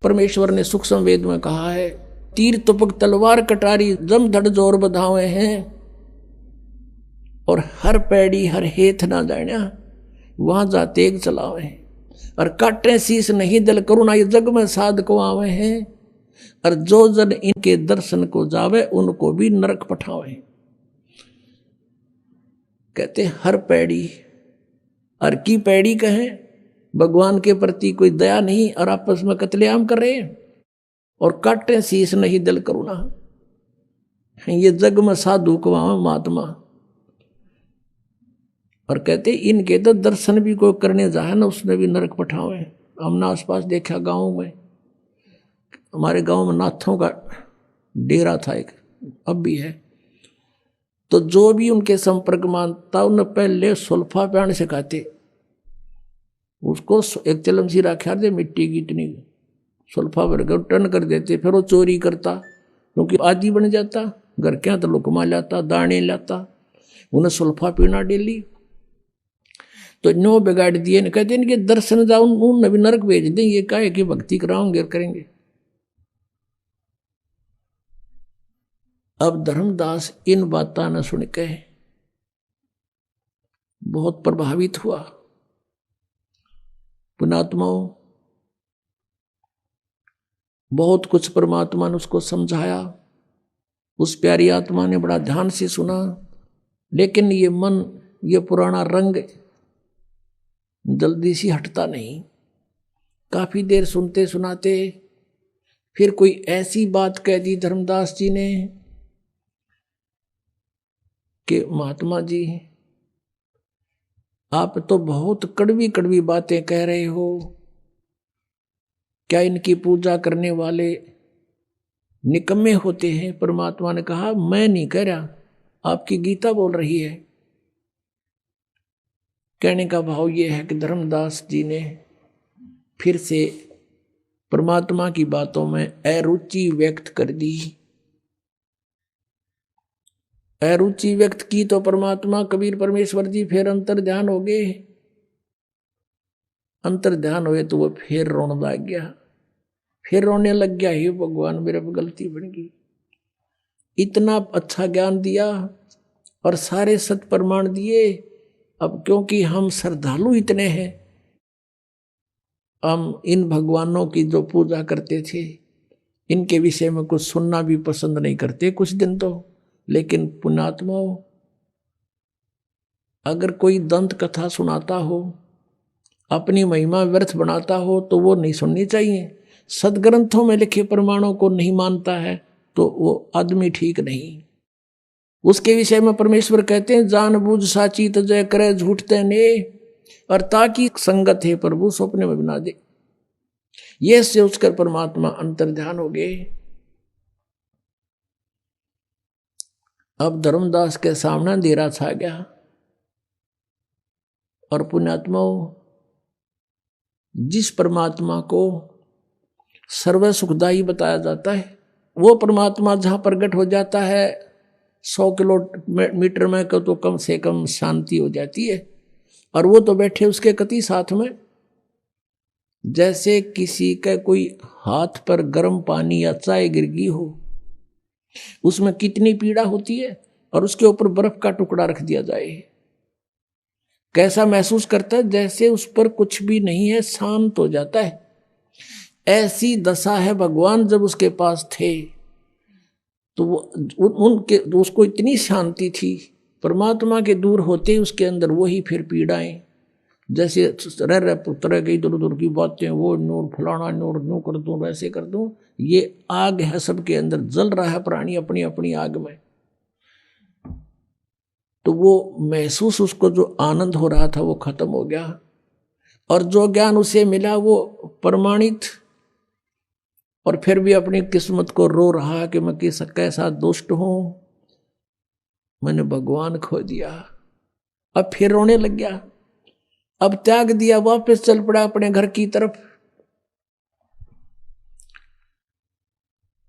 परमेश्वर ने सूक्ष्म वेद में कहा है, तीर तुपक तलवार कटारी जम धड़ जोर बधावे हैं, और हर पैड़ी हर हेथ ना जाना वहां जा तेग चलावे, और काटे शीस नहीं दल करुणा ये जग में साध को आवे हैं, और जो जन इनके दर्शन को जावे उनको भी नरक पठावे। कहते हर पैड़ी, हर की पैड़ी कहे भगवान के प्रति कोई दया नहीं और आपस में कत्लेआम कर रहे हैं, और काटे शीस नहीं दल करुणा, ये जग में साधु को आवे महात्मा। और कहते इनके तो दर्शन भी कोई करने जाए ना उसने भी नरक पठावे। हमने आसपास देखा गाँव में, हमारे गांव में नाथों का डेरा था एक, अब भी है, तो जो भी उनके संपर्क मानता उन्हें पहले सुल्फा प्याण सिखाते, उसको एक चलम सी रखा दे मिट्टी की इतनी सुल्फा भरकर टन कर देते, फिर वो चोरी करता क्योंकि आदि बन जाता, घर क्या तो लुकमा लाता दाने लाता, उन्हें सुल्फा पीना डेली। तो नो बिगाड़ दिए, कहते इनके दर्शन जाओ उन भी नरक भेज दें, ये काहे कि भक्ति कराओगे करेंगे। अब धर्मदास इन बातों न सुन के बहुत प्रभावित हुआ। पुण्यात्माओं, बहुत कुछ परमात्मा ने उसको समझाया, उस प्यारी आत्मा ने बड़ा ध्यान से सुना, लेकिन ये मन, ये पुराना रंग जल्दी से हटता नहीं। काफी देर सुनते सुनाते फिर कोई ऐसी बात कह दी धर्मदास जी ने कि महात्मा जी आप तो बहुत कड़वी कड़वी बातें कह रहे हो, क्या इनकी पूजा करने वाले निकम्मे होते हैं? परमात्मा ने कहा मैं नहीं कह रहा, आपकी गीता बोल रही है। कहने का भाव ये है कि धर्मदास जी ने फिर से परमात्मा की बातों में अरुचि व्यक्त कर दी। अरुचि व्यक्त की तो परमात्मा कबीर परमेश्वर जी फिर अंतर ध्यान हो गए। अंतर ध्यान हुए तो वो फिर रोने लग गया, फिर रोने लग गया, हे भगवान मेरे पर गलती बन गई। इतना अच्छा ज्ञान दिया और सारे सत प्रमाण दिए, अब क्योंकि हम श्रद्धालु इतने हैं, हम इन भगवानों की जो पूजा करते थे इनके विषय में कुछ सुनना भी पसंद नहीं करते कुछ दिन तो। लेकिन पुण्यात्माओं, अगर कोई दंत कथा सुनाता हो, अपनी महिमा व्यर्थ बनाता हो तो वो नहीं सुननी चाहिए। सदग्रंथों में लिखे प्रमाणों को नहीं मानता है तो वो आदमी ठीक नहीं। उसके विषय में परमेश्वर कहते हैं जानबूझ साची तजय करे झूठते ने, और ताकि संगत है प्रभु सपने में बना दे। ये सोचकर परमात्मा अंतर ध्यान हो गए। अब धर्मदास के सामने अंधेरा छा गया। और पुण्यात्माओं, जिस परमात्मा को सर्व सुखदायी बताया जाता है, वो परमात्मा जहां प्रकट हो जाता है 100 किलोमीटर में तो कम से कम शांति हो जाती है। और वो तो बैठे उसके कति साथ में, जैसे किसी का कोई हाथ पर गर्म पानी या चाय गिर गई हो, उसमें कितनी पीड़ा होती है, और उसके ऊपर बर्फ का टुकड़ा रख दिया जाए, कैसा महसूस करता है? जैसे उस पर कुछ भी नहीं है, शांत हो जाता है। ऐसी दशा है भगवान जब उसके पास थे तो वो उनके उसको इतनी शांति थी। परमात्मा के दूर होते ही उसके अंदर वही फिर पीड़ाएं, जैसे रह तरह की इधर उधर की बातें, वो नूर फलाना नूर नू कर दूं वैसे कर दूं। ये आग है सबके अंदर, जल रहा है प्राणी अपनी अपनी आग में। तो वो महसूस, उसको जो आनंद हो रहा था वो खत्म हो गया, और जो ज्ञान उसे मिला वो प्रमाणित। और फिर भी अपनी किस्मत को रो रहा कि मैं कैसा दुष्ट हूं, मैंने भगवान खो दिया। अब फिर रोने लग गया, अब त्याग दिया, वापस चल पड़ा अपने घर की तरफ।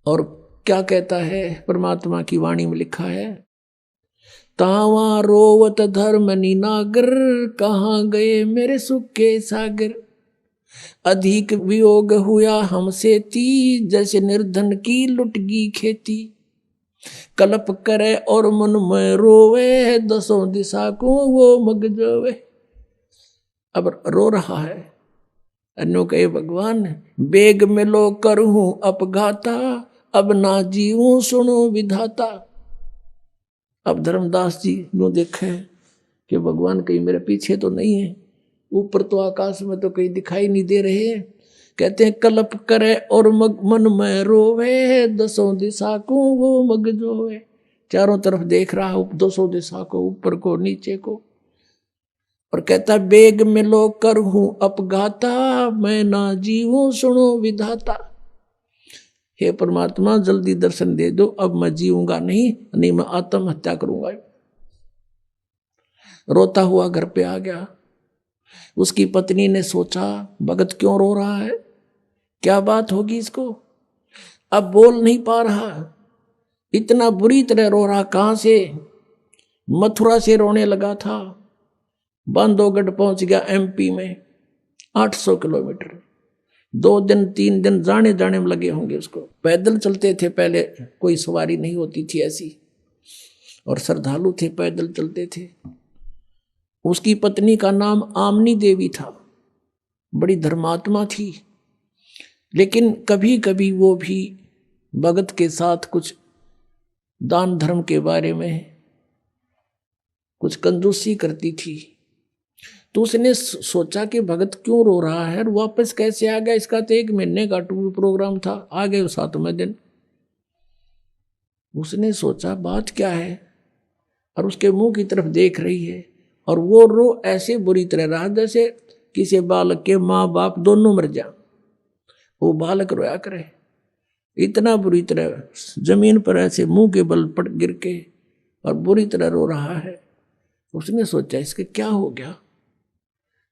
और क्या कहता है परमात्मा की वाणी में लिखा है, तावा रोवत धर्म निनागर, कहाँ गए मेरे सुख के सागर। अधिक वियोग हुआ हमसे ती, जैसे निर्धन की लुटगी खेती। कल्प करे और मन में रोवे, दसों दिशा को वो मग जोवे। अब रो रहा है। अन्यों कहे भगवान बेग में लो करूं अपघाता, अब ना जीऊं सुनो विधाता। अब धर्मदास जी नो देखे कि भगवान कहीं मेरे पीछे तो नहीं है, ऊपर तो आकाश में तो कहीं दिखाई नहीं दे रहे हैं। कहते हैं कल्प करे और मन में रोवे, दसों दिशा को वो मग जोवे। चारों तरफ देख रहा हूं, दसों दिशा को, ऊपर को नीचे को। और कहता बेग में लो कर हूं अपघाता, मैं ना जीऊं सुनो विधाता। हे परमात्मा जल्दी दर्शन दे दो, अब मैं जीऊंगा नहीं मैं आत्महत्या करूंगा। रोता हुआ घर पे आ गया। उसकी पत्नी ने सोचा भगत क्यों रो रहा है, क्या बात होगी इसको। अब बोल नहीं पा रहा, इतना बुरी तरह रो रहा। कहां से, मथुरा से रोने लगा था, बांधवगढ़ पहुंच गया एमपी में, 800 किलोमीटर। 2 दिन 3 दिन जाने जाने में लगे होंगे उसको। पैदल चलते थे पहले, कोई सवारी नहीं होती थी ऐसी, और श्रद्धालु थे, पैदल चलते थे। उसकी पत्नी का नाम आमनी देवी था, बड़ी धर्मात्मा थी, लेकिन कभी कभी वो भी भगत के साथ कुछ दान धर्म के बारे में कुछ कंजूसी करती थी। तो उसने सोचा कि भगत क्यों रो रहा है और वापस कैसे आ गया। इसका तो 1 महीने का टूर प्रोग्राम था, आ गए 7वें दिन। उसने सोचा बात क्या है, और उसके मुंह की तरफ देख रही है, और वो रो ऐसे बुरी तरह रहा जैसे किसी बालक के माँ बाप दोनों मर जा, वो बालक रोया करे। इतना बुरी तरह जमीन पर ऐसे मुंह के बल पड़ गिर के और बुरी तरह रो रहा है। उसने सोचा इसके क्या हो गया,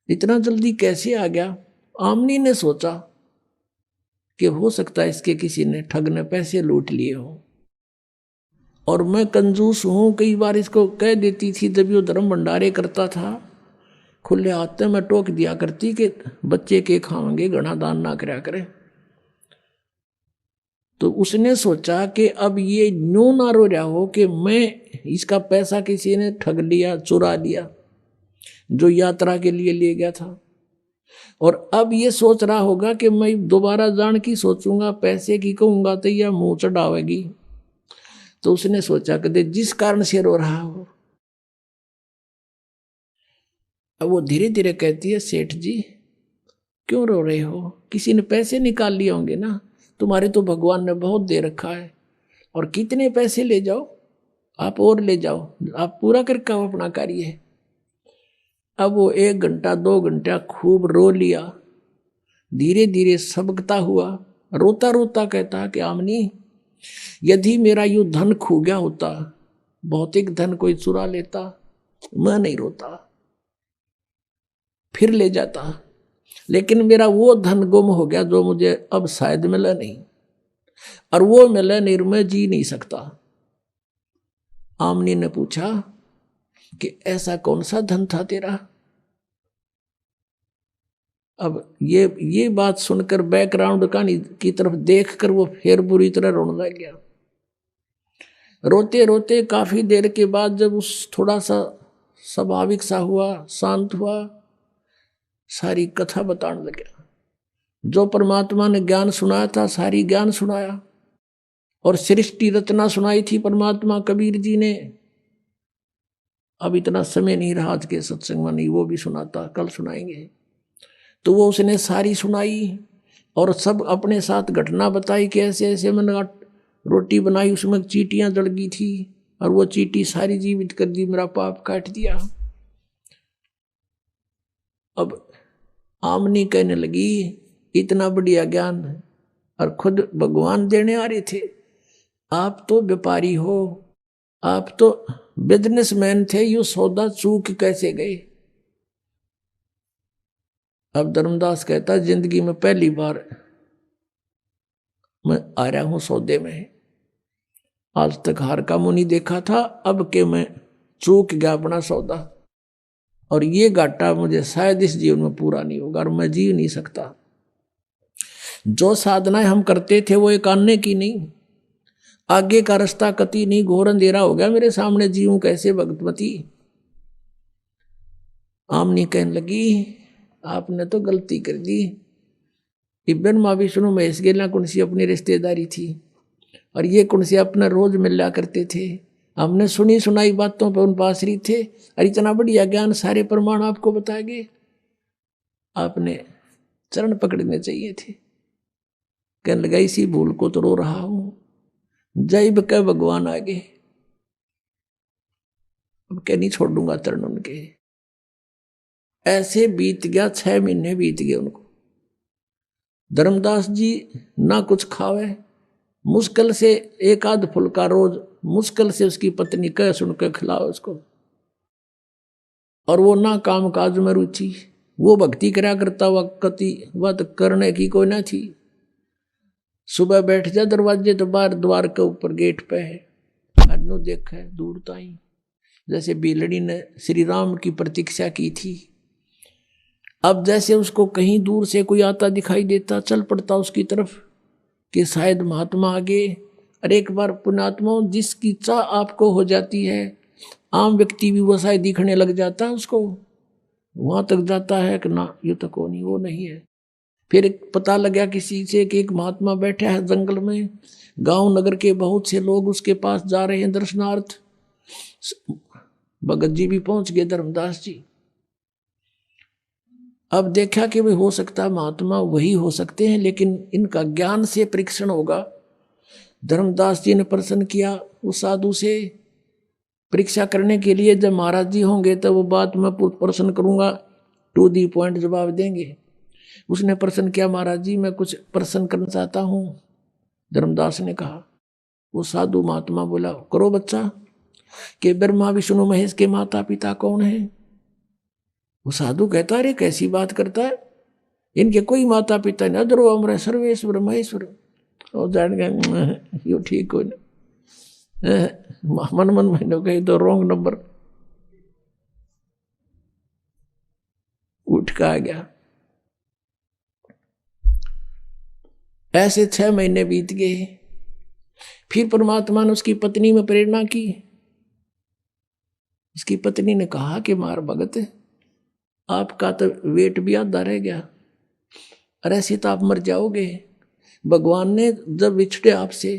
इतना जल्दी कैसे आ गया। आमनी ने सोचा कि हो सकता है इसके किसी ने ठग ने पैसे लूट लिए हो, और मैं कंजूस हूं, कई बार इसको कह देती थी जब वो धर्म भंडारे करता था, खुले हाथ में टोक दिया करती कि बच्चे के खाएंगे, घना दान ना करया करे। तो उसने सोचा कि अब ये न्यू ना रो रहा हो कि मैं इसका पैसा किसी ने ठग लिया, चुरा लिया, जो यात्रा के लिए ले गया था। और अब ये सोच रहा होगा कि मैं दोबारा जान की सोचूंगा, पैसे की कहूंगा तो यह मुंह चढ़ावेगी। तो उसने सोचा कि जिस कारण से रो रहा हो। अब वो धीरे धीरे कहती है सेठ जी क्यों रो रहे हो, किसी ने पैसे निकाल लिए होंगे ना, तुम्हारे तो भगवान ने बहुत दे रखा है, और कितने पैसे ले जाओ आप, और ले जाओ, आप पूरा करके आओ अपना कार्य। अब वो 1 घंटा 2 घंटा खूब रो लिया, धीरे धीरे सबकता हुआ, रोता रोता कहता कि आमनी यदि मेरा यू धन खो गया होता, भौतिक धन कोई चुरा लेता, मैं नहीं रोता, फिर ले जाता, लेकिन मेरा वो धन गुम हो गया जो मुझे अब शायद मिला नहीं, और वो मिला नहीं मैं जी नहीं सकता। आमनी ने पूछा कि ऐसा कौन सा धन था तेरा। अब ये बात सुनकर बैकग्राउंड कहानी की तरफ देखकर वो फिर बुरी तरह रोने लग गया। रोते रोते काफी देर के बाद जब उस थोड़ा सा स्वाभाविक सा हुआ, शांत हुआ, सारी कथा बताने लगा। जो परमात्मा ने ज्ञान सुनाया था सारी ज्ञान सुनाया, और सृष्टि रचना सुनाई थी परमात्मा कबीर जी ने। अब इतना समय नहीं रहा आज के सत्संग में, नहीं वो भी सुनाता, कल सुनाएंगे। तो वो उसने सारी सुनाई, और सब अपने साथ घटना बताई कि ऐसे ऐसे मैंने रोटी बनाई, उसमें चींटियां जल गई थी, और वो चींटी सारी जीवित कर दी, मेरा पाप काट दिया। अब आमनी कहने लगी इतना बढ़िया ज्ञान, और खुद भगवान देने आ रहे थे, आप तो व्यापारी हो, आप तो बिजनेसमैन थे, यू सौदा चूक कैसे गए। अब धर्मदास कहता जिंदगी में पहली बार मैं आ रहा हूं सौदे में, आज तक हार का मुंह नहीं देखा था, अब के मैं चूक गया अपना सौदा। और ये घाटा मुझे शायद इस जीवन में पूरा नहीं होगा और मैं जी नहीं सकता। जो साधनाएं हम करते थे वो एक आने की नहीं, आगे का रास्ता कति नहीं, घोर अंधेरा हो गया मेरे सामने, जीऊं कैसे भगवती। आमनी कहने लगी आपने तो गलती कर दी। इब्बन माँ विष्णु महेश गेला कौन सी अपनी रिश्तेदारी थी और ये कौन सी अपना रोज मिला करते थे। हमने सुनी सुनाई बातों पर उन पासरी थे और इतना बढ़िया ज्ञान सारे प्रमाण आपको बताए गए, आपने चरण पकड़ने चाहिए थे। कहने लगा इसी भूल को तो रो रहा हूं, जैब के भगवान आगे अब क्या नहीं छोड़ूंगा चरण उनके। ऐसे बीत गया 6 महीने बीत गए उनको। धर्मदास जी ना कुछ खावे, मुश्किल से एक आध फुल्का रोज, मुश्किल से उसकी पत्नी कह सुन के खिलाओ उसको, और वो ना काम काज में रुचि, वो भक्ति करा करता वक्ति वत करने की कोई ना थी। सुबह बैठ जा दरवाजे तो बाहर द्वार के ऊपर गेट पे है, अनु देखा दूर ताई, जैसे बिलड़ी ने श्री राम की प्रतीक्षा की थी। अब जैसे उसको कहीं दूर से कोई आता दिखाई देता, चल पड़ता उसकी तरफ कि शायद महात्मा आगे। अरे एक बार पुण्यात्मा जिसकी चाह आपको हो जाती है, आम व्यक्ति भी वो शायद दिखने लग जाता है उसको, वहां तक जाता है कि ना ये तो कौन, वो नहीं है। फिर पता लग गया किसी से कि एक महात्मा बैठा है जंगल में, गांव नगर के बहुत से लोग उसके पास जा रहे हैं दर्शनार्थ। भगत जी भी पहुंच गए, धर्मदास जी। अब देखा कि भाई हो सकता है महात्मा वही हो सकते हैं, लेकिन इनका ज्ञान से परीक्षण होगा। धर्मदास जी ने प्रश्न किया उस साधु से परीक्षा करने के लिए, जब महाराज जी होंगे तो वो बात मैं प्रश्न करूंगा, टू दी पॉइंट जवाब देंगे। उसने प्रश्न किया महाराज जी मैं कुछ प्रश्न करना चाहता हूं। धर्मदास ने कहा। वो साधु महात्मा बोला करो बच्चा, कि ब्रह्मा विष्णु महेश के माता पिता कौन है। वो साधु कहता अरे कैसी बात करता है, इनके कोई माता पिता नहीं, अदरो अमर सर्वेश्वर महेश्वर। और जान गया यो ठीक हो मन मन महीनों कही तो रॉन्ग नंबर उठ का आ गया। ऐसे 6 महीने बीत गए। फिर परमात्मा ने उसकी पत्नी में प्रेरणा की। उसकी पत्नी ने कहा कि मार भगत आपका तो वेट भी आधा रह गया, अरे ऐसे तो आप मर जाओगे। भगवान ने जब विछड़े आपसे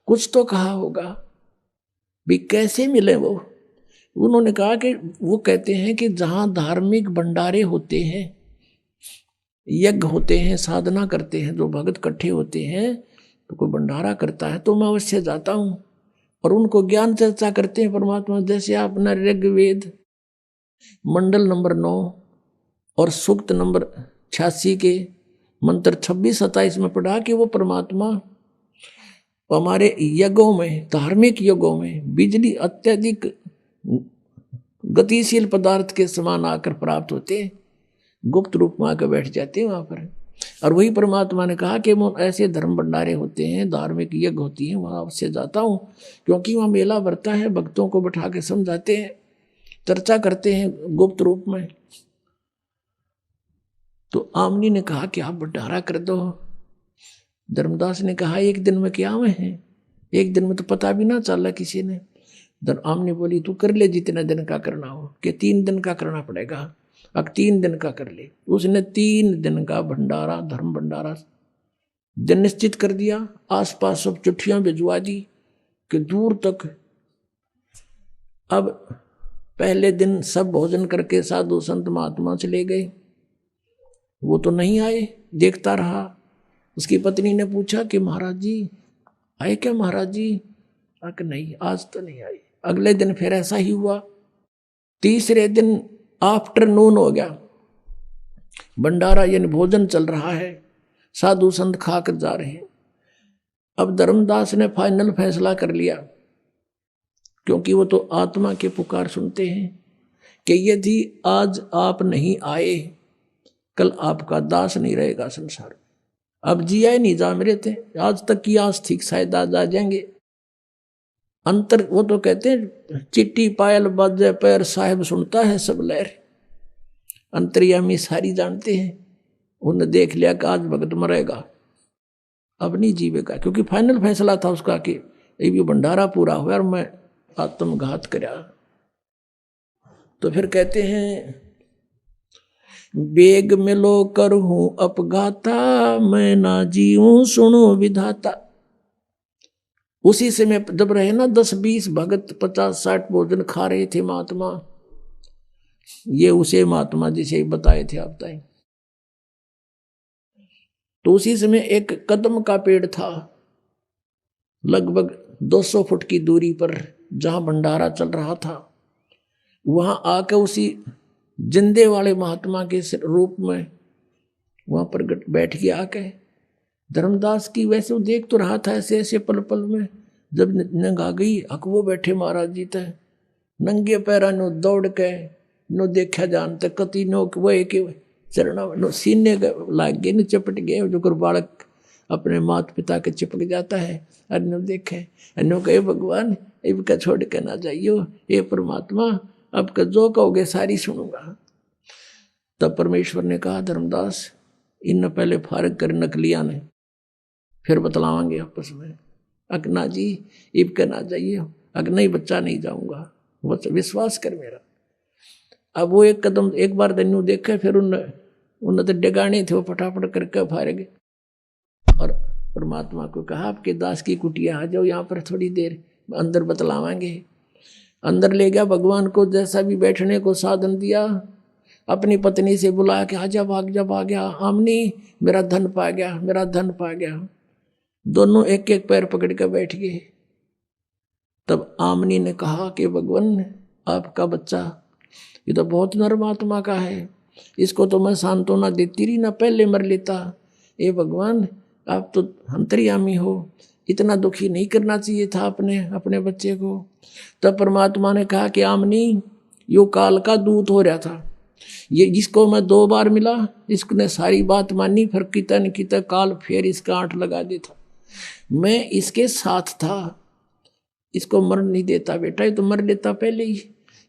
कुछ तो कहा होगा, भी कैसे मिले वो। उन्होंने कहा कि वो कहते हैं कि जहां धार्मिक भंडारे होते हैं, यज्ञ होते हैं, साधना करते हैं, जो भगत इकट्ठे होते हैं तो कोई भंडारा करता है तो मैं अवश्य जाता हूं और उनको ज्ञान चर्चा करते हैं परमात्मा। जैसे आपने ऋग्वेद मंडल नंबर 9 और सूक्त नंबर 86 के मंत्र 26-27 में पढ़ा कि वो परमात्मा हमारे यज्ञों में, धार्मिक यज्ञों में बिजली अत्यधिक गतिशील पदार्थ के समान आकर प्राप्त होते हैं, गुप्त रूप में आकर बैठ जाते हैं वहां पर। और वही परमात्मा ने कहा कि ऐसे धर्म भंडारे होते हैं, धार्मिक यज्ञ होती हैं, वहां अवश्य जाता हूं, क्योंकि वहां मेला भरता है, भक्तों को बैठा के समझाते हैं, चर्चा करते हैं गुप्त रूप में। तो आमनी ने कहा कि आप भंडारा कर दो। धर्मदास ने कहा एक दिन में क्या में है, एक दिन में तो पता भी ना चला किसी ने। आमनी बोली तू कर ले जितने दिन का करना हो, कि 3 दिन का करना पड़ेगा, अब 3 दिन का कर ले। उसने 3 दिन का भंडारा, धर्म भंडारा दिन निश्चित कर दिया। आसपास सब चिट्ठियां भिजवा दी कि दूर तक। अब पहले दिन सब भोजन करके साधु संत महात्मा चले गए, वो तो नहीं आए, देखता रहा। उसकी पत्नी ने पूछा कि महाराज जी आए क्या महाराज जी? कि नहीं आज तो नहीं आई। अगले दिन फिर ऐसा ही हुआ। तीसरे दिन आफ्टरनून हो गया, भंडारा यानी भोजन चल रहा है, साधु संत खाकर जा रहे हैं। अब धर्मदास ने फाइनल फैसला कर लिया, क्योंकि वो तो आत्मा के पुकार सुनते हैं, कि यदि आज आप नहीं आए कल आपका दास नहीं रहेगा संसार में। अब जिया ही नहीं जा मेरे थे, आज तक की आस ठीक शायद आज आ जाएंगे। अंतर वो तो कहते हैं चिट्ठी पायल बाजे पैर, साहिब सुनता है सब लहर। अंतर्यामी सारी जानते हैं। उन्होंने देख लिया कि आज भगत मरेगा, अब नहीं जीवेगा, क्योंकि फाइनल फैसला था उसका कि ये भंडारा पूरा हुआ और मैं आत्मघात करा। तो फिर कहते हैं बेग मिलो कर हूं अपघाता, मैं ना जीऊं सुनो विधाता। उसी समय जब रहे ना 10-20 भगत 50-60 भोजन खा रहे थे महात्मा, ये उसे महात्मा जिसे बताए थे आप ताई। तो उसी समय एक कदम का पेड़ था लगभग 200 फुट की दूरी पर, जहां भंडारा चल रहा था। वहां आकर उसी जिंदे वाले महात्मा के रूप में वहां पर बैठ के आके धर्मदास की, वैसे वो देख तो रहा था ऐसे ऐसे पल पल में, जब नंग आ गई हक वो बैठे महाराज जी थे नंगे पैरा नो दौड़ के नो देखा जानते कति नो वो एक चरणा नो सीने लाग गए, न चपट गए, जो कर बालक अपने माता पिता के चिपक जाता है। अन्य देखे अन्यों कहे भगवान इनका छोड़ के ना जाइयो, ये परमात्मा अब का जो कहोगे सारी सुनूंगा। तब परमेश्वर ने कहा धर्मदास इन पहले फारग कर नकलिया ने, फिर बतलावांगे आपस में। अगना जी इब के ना जाइए, अगना ही बच्चा नहीं जाऊंगा, विश्वास कर मेरा। अब वो एक कदम एक बार दन्यू देखे, फिर उन तो डगाने थे वो फटाफट करके फारेगे और परमात्मा को कहा आपके दास की कुटिया आ जाओ यहाँ पर थोड़ी देर अंदर बतलावांगे। अंदर ले गया भगवान को, जैसा भी बैठने को साधन दिया, अपनी पत्नी से बुलाया कि आजा भाग जा भाग गया आमनी मेरा धन पा गया, मेरा धन पा गया। दोनों एक एक पैर पकड़ कर बैठ गए। तब आमनी ने कहा कि भगवान आपका बच्चा ये तो बहुत नर्म आत्मा का है, इसको तो मैं सांत्वना देती रही ना पहले मर लेता। ये भगवान आप तो अंतर्यामी हो, इतना दुखी नहीं करना चाहिए था अपने बच्चे को। तब परमात्मा ने कहा कि आमनी यो काल का दूत हो रहा था, ये जिसको मैं 2 बार मिला इसने सारी बात मानी, फिर किता न किता काल फिर इसका आंट लगा देता। मैं इसके साथ था, इसको मर नहीं देता बेटा, ये तो मर लेता पहले ही।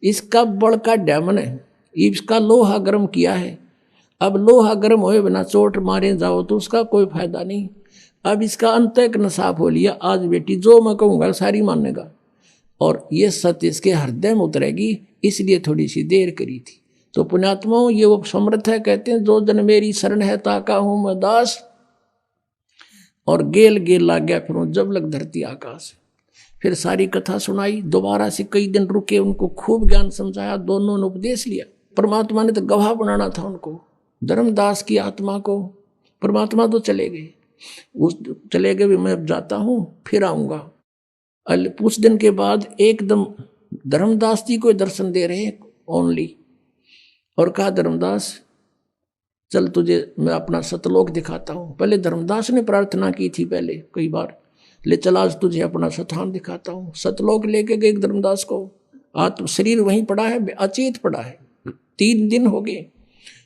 इसका बड़ का डैमन है, इसका लोहा गर्म किया है, अब लोहा गर्म होए बिना चोट मारे जाओ तो उसका कोई फायदा नहीं। अब इसका अंतःकरण साफ हो लिया, आज बेटी जो मैं कहूँगा सारी मानेगा और ये सत्य इसके हृदय में उतरेगी, इसलिए थोड़ी सी देर करी थी। तो पुण्यात्माओं ये वो समर्थ है, कहते हैं जो जन मेरी शरण है ताका हूँ मैं दास, और गेल गेल लाग गया फिर जब लग धरती आकाश। फिर सारी कथा सुनाई, दोबारा से कई दिन रुके, उनको खूब ज्ञान समझाया, दोनों ने उपदेश लिया। परमात्मा ने तो गवाह बनाना था उनको, धर्मदास की आत्मा को। परमात्मा तो चले गए, उस चले गए भी मैं अब जाता हूँ फिर आऊँगा। कुछ दिन के बाद एकदम धर्मदास जी को दर्शन दे रहे ओनली, और कहा धर्मदास चल तुझे मैं अपना सतलोक दिखाता हूँ। पहले धर्मदास ने प्रार्थना की थी पहले कई बार, ले चल आज तुझे अपना स्थान दिखाता हूँ। सतलोक लेके गए धर्मदास को, आत्म शरीर वहीं पड़ा है, अचेत पड़ा है। 3 दिन हो गए,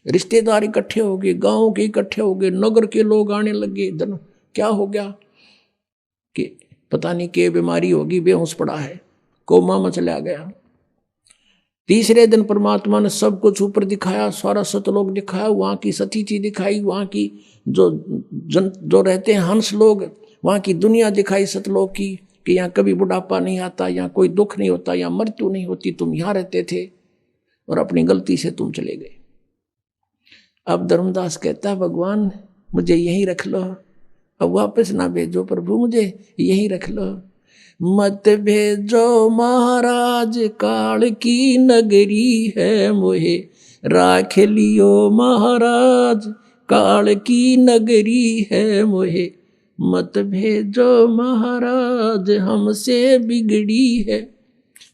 रिश्तेदार इकट्ठे हो गए, गाँव के इकट्ठे हो गए, नगर के लोग आने लगे। क्या हो गया कि पता नहीं क्या बीमारी होगी, बेहोश पड़ा है, कोमा में चला गया। तीसरे दिन परमात्मा ने सब कुछ ऊपर दिखाया, सारा सतलोक दिखाया, वहाँ की सतीथि दिखाई, वहाँ की जो रहते हैं हंस लोग, वहाँ की दुनिया दिखाई सतलोक की, कि यहाँ कभी बुढ़ापा नहीं आता, यहाँ कोई दुख नहीं होता, यहाँ मृत्यु नहीं होती, तुम यहाँ रहते थे और अपनी गलती से तुम चले गए। अब धर्मदास कहता है भगवान मुझे यहीं रख लो, अब वापस ना भेजो प्रभु, मुझे यहीं रख लो, मत भेजो महाराज काल की नगरी है, मोहे राख लियो महाराज काल की नगरी है, मोहे मत भेजो महाराज हमसे बिगड़ी है।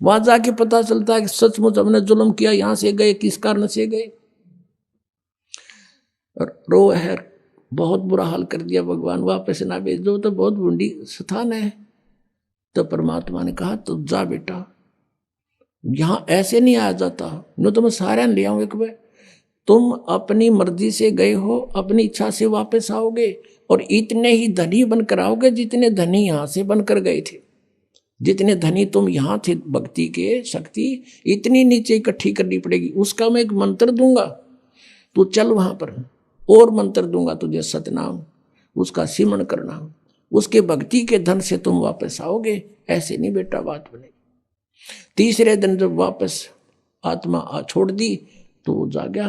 वहां जाके पता चलता है कि सचमुच हमने जुल्म किया, यहां से गए किस कारण से गए, और रो है बहुत बुरा हाल कर दिया भगवान, वापस ना भेजो तो बहुत बूढ़ी स्थान है। तो परमात्मा ने कहा तो जा बेटा, यहां ऐसे नहीं आया जाता, न तो मैं सारे ले आऊं एक बार, तुम अपनी मर्जी से गए हो, अपनी इच्छा से वापस आओगे और इतने ही धनी बनकर आओगे जितने धनी यहां से बनकर गए थे। जितने धनी तुम यहां थे भक्ति के शक्ति, इतनी नीचे इकट्ठी करनी पड़ेगी। उसका मैं एक मंत्र दूंगा, तू चल वहां पर, और मंत्र दूंगा तुझे सतनाम, उसका सिमरण करना, उसके भक्ति के धन से तुम वापस आओगे। ऐसे नहीं बेटा बात बनेगी। तीसरे दिन जब वापस आत्मा छोड़ दी तो वो जा गया।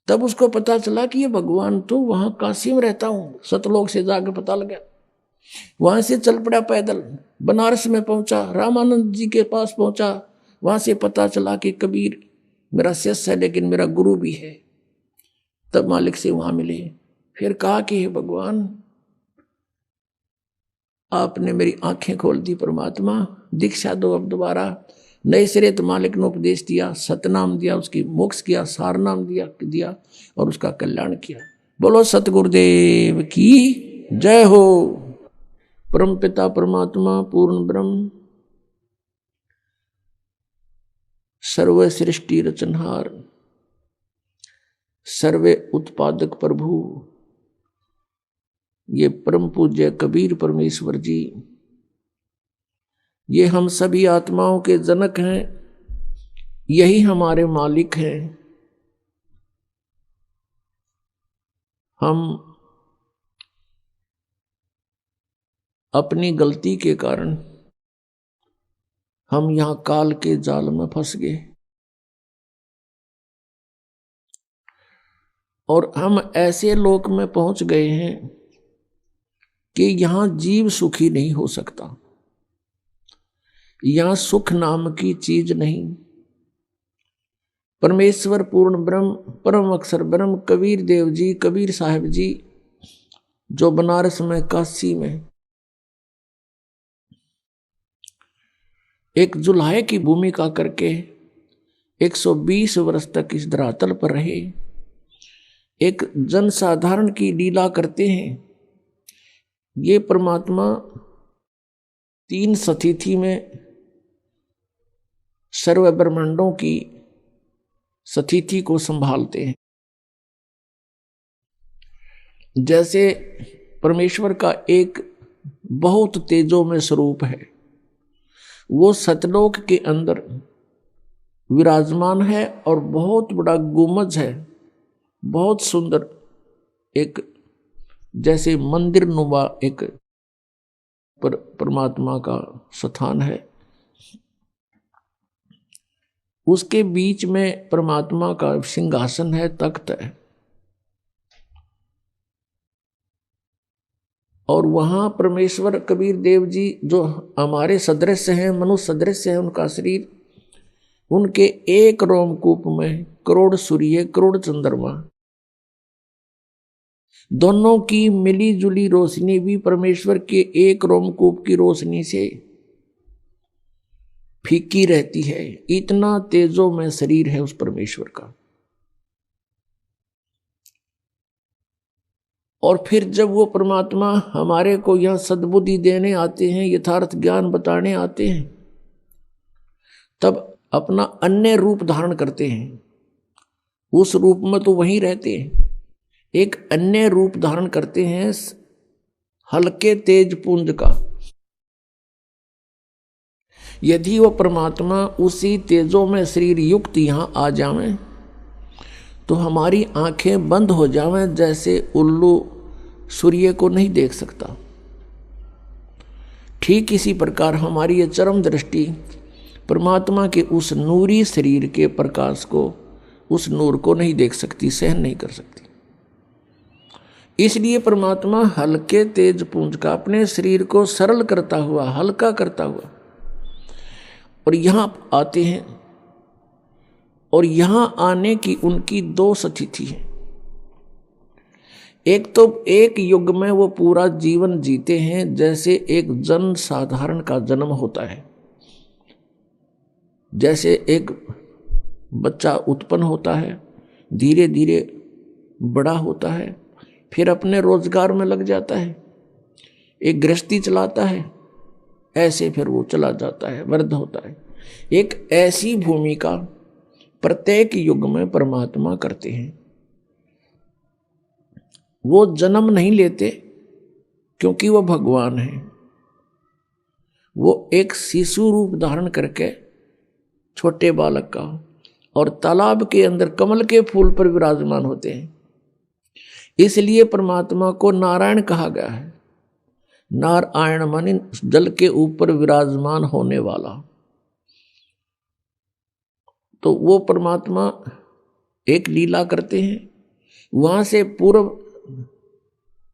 तब उसको पता चला कि ये भगवान तो वहां काशी में रहता हूं। सतलोक से जाकर पता लगा। वहां से चल पड़ा पैदल, बनारस में पहुंचा, रामानंद जी के पास पहुंचा। वहां से पता चला कि कबीर मेरा शिष्य है लेकिन मेरा गुरु भी है। तब मालिक से वहां मिले, फिर कहा कि हे भगवान, आपने मेरी आंखें खोल दी परमात्मा, दीक्षा दो अब दोबारा। नए सिरे तो मालिक ने उपदेश दिया, सतनाम दिया, उसकी मोक्ष किया, सार नाम दिया और उसका कल्याण किया। बोलो सतगुरुदेव की जय हो। परम पिता परमात्मा पूर्ण ब्रह्म सर्व सृष्टि रचनहार सर्वे उत्पादक प्रभु, ये परम पूज्य कबीर परमेश्वर जी, ये हम सभी आत्माओं के जनक हैं, यही हमारे मालिक हैं। हम अपनी गलती के कारण हम यहां काल के जाल में फंस गए और हम ऐसे लोक में पहुंच गए हैं कि यहां जीव सुखी नहीं हो सकता। यहां सुख नाम की चीज नहीं। परमेश्वर पूर्ण ब्रह्म परम अक्षर ब्रह्म कबीर देव जी, कबीर साहब जी, जो बनारस में काशी में एक जुल्हे की भूमिका करके 120 वर्ष तक इस धरातल पर रहे, एक जनसाधारण की लीला करते हैं। ये परमात्मा 3 सतिथि में सर्व ब्रह्मांडों की सतिथि को संभालते हैं। जैसे परमेश्वर का एक बहुत तेजो में स्वरूप है, वो सतलोक के अंदर विराजमान है और बहुत बड़ा गुमज है, बहुत सुंदर एक जैसे मंदिर नुमा एक परमात्मा का स्थान है। उसके बीच में परमात्मा का सिंहासन है, तख्त है, और वहां परमेश्वर कबीर देव जी जो हमारे सदृश हैं, मनुष्य सदृश है, उनका शरीर, उनके एक रोमकूप में करोड़ सूर्य करोड़ चंद्रमा, दोनों की मिली जुली रोशनी भी परमेश्वर के एक रोमकूप की रोशनी से फीकी रहती है। इतना तेजो में शरीर है उस परमेश्वर का। और फिर जब वो परमात्मा हमारे को यह सद्बुद्धि देने आते हैं, यथार्थ ज्ञान बताने आते हैं, तब अपना अन्य रूप धारण करते हैं। उस रूप में तो वहीं रहते हैं, एक अन्य रूप धारण करते हैं हल्के तेज पुंज का। यदि वो परमात्मा उसी तेजों में शरीर युक्त यहां आ जावें तो हमारी आंखें बंद हो जावें, जैसे उल्लू सूर्य को नहीं देख सकता। ठीक इसी प्रकार हमारी ये चरम दृष्टि परमात्मा के उस नूरी शरीर के प्रकाश को, उस नूर को नहीं देख सकती, सहन नहीं कर सकती। इसलिए परमात्मा हल्के तेज पुंज का अपने शरीर को सरल करता हुआ, हल्का करता हुआ और यहां आते हैं। और यहां आने की उनकी 2 स्थिति है। एक तो एक युग में वो पूरा जीवन जीते हैं जैसे एक जन साधारण का जन्म होता है। जैसे एक बच्चा उत्पन्न होता है, धीरे धीरे बड़ा होता है, फिर अपने रोजगार में लग जाता है, एक गृहस्थी चलाता है, ऐसे फिर वो चला जाता है, वृद्ध होता है। एक ऐसी भूमिका प्रत्येक युग में परमात्मा करते हैं। वो जन्म नहीं लेते क्योंकि वो भगवान है। वो एक शिशु रूप धारण करके छोटे बालक का और तालाब के अंदर कमल के फूल पर विराजमान होते हैं। इसलिए परमात्मा को नारायण कहा गया है। नारायण माने जल के ऊपर विराजमान होने वाला। तो वो परमात्मा एक लीला करते हैं। वहां से पूर्व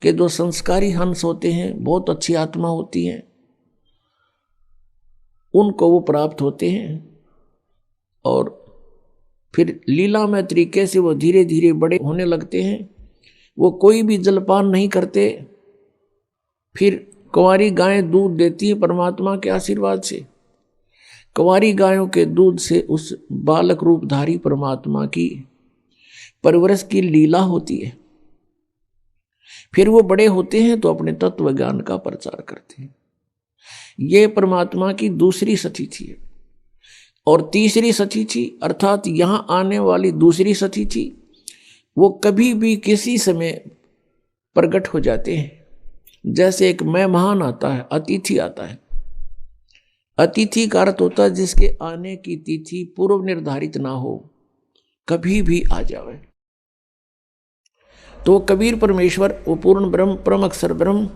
के जो संस्कारी हंस होते हैं, बहुत अच्छी आत्मा होती हैं, उनको वो प्राप्त होते हैं और फिर लीलामय तरीके से वो धीरे धीरे बड़े होने लगते हैं। वो कोई भी जलपान नहीं करते। फिर कुंवारी गायें दूध देती है परमात्मा के आशीर्वाद से। कुंवारी गायों के दूध से उस बालक रूपधारी परमात्मा की परवरिश की लीला होती है। फिर वो बड़े होते हैं तो अपने तत्व ज्ञान का प्रचार करते हैं। ये परमात्मा की दूसरी सतिथि है। और तीसरी सतिथि अर्थात यहां आने वाली दूसरी सतिथि, वो कभी भी किसी समय प्रकट हो जाते हैं। जैसे एक मेहमान आता है, अतिथि आता है। अतिथि का अर्थ होता है जिसके आने की तिथि पूर्व निर्धारित ना हो, कभी भी आ जावे। तो कबीर परमेश्वर, वो पूर्ण ब्रह्म, परम अक्षर ब्रह्म,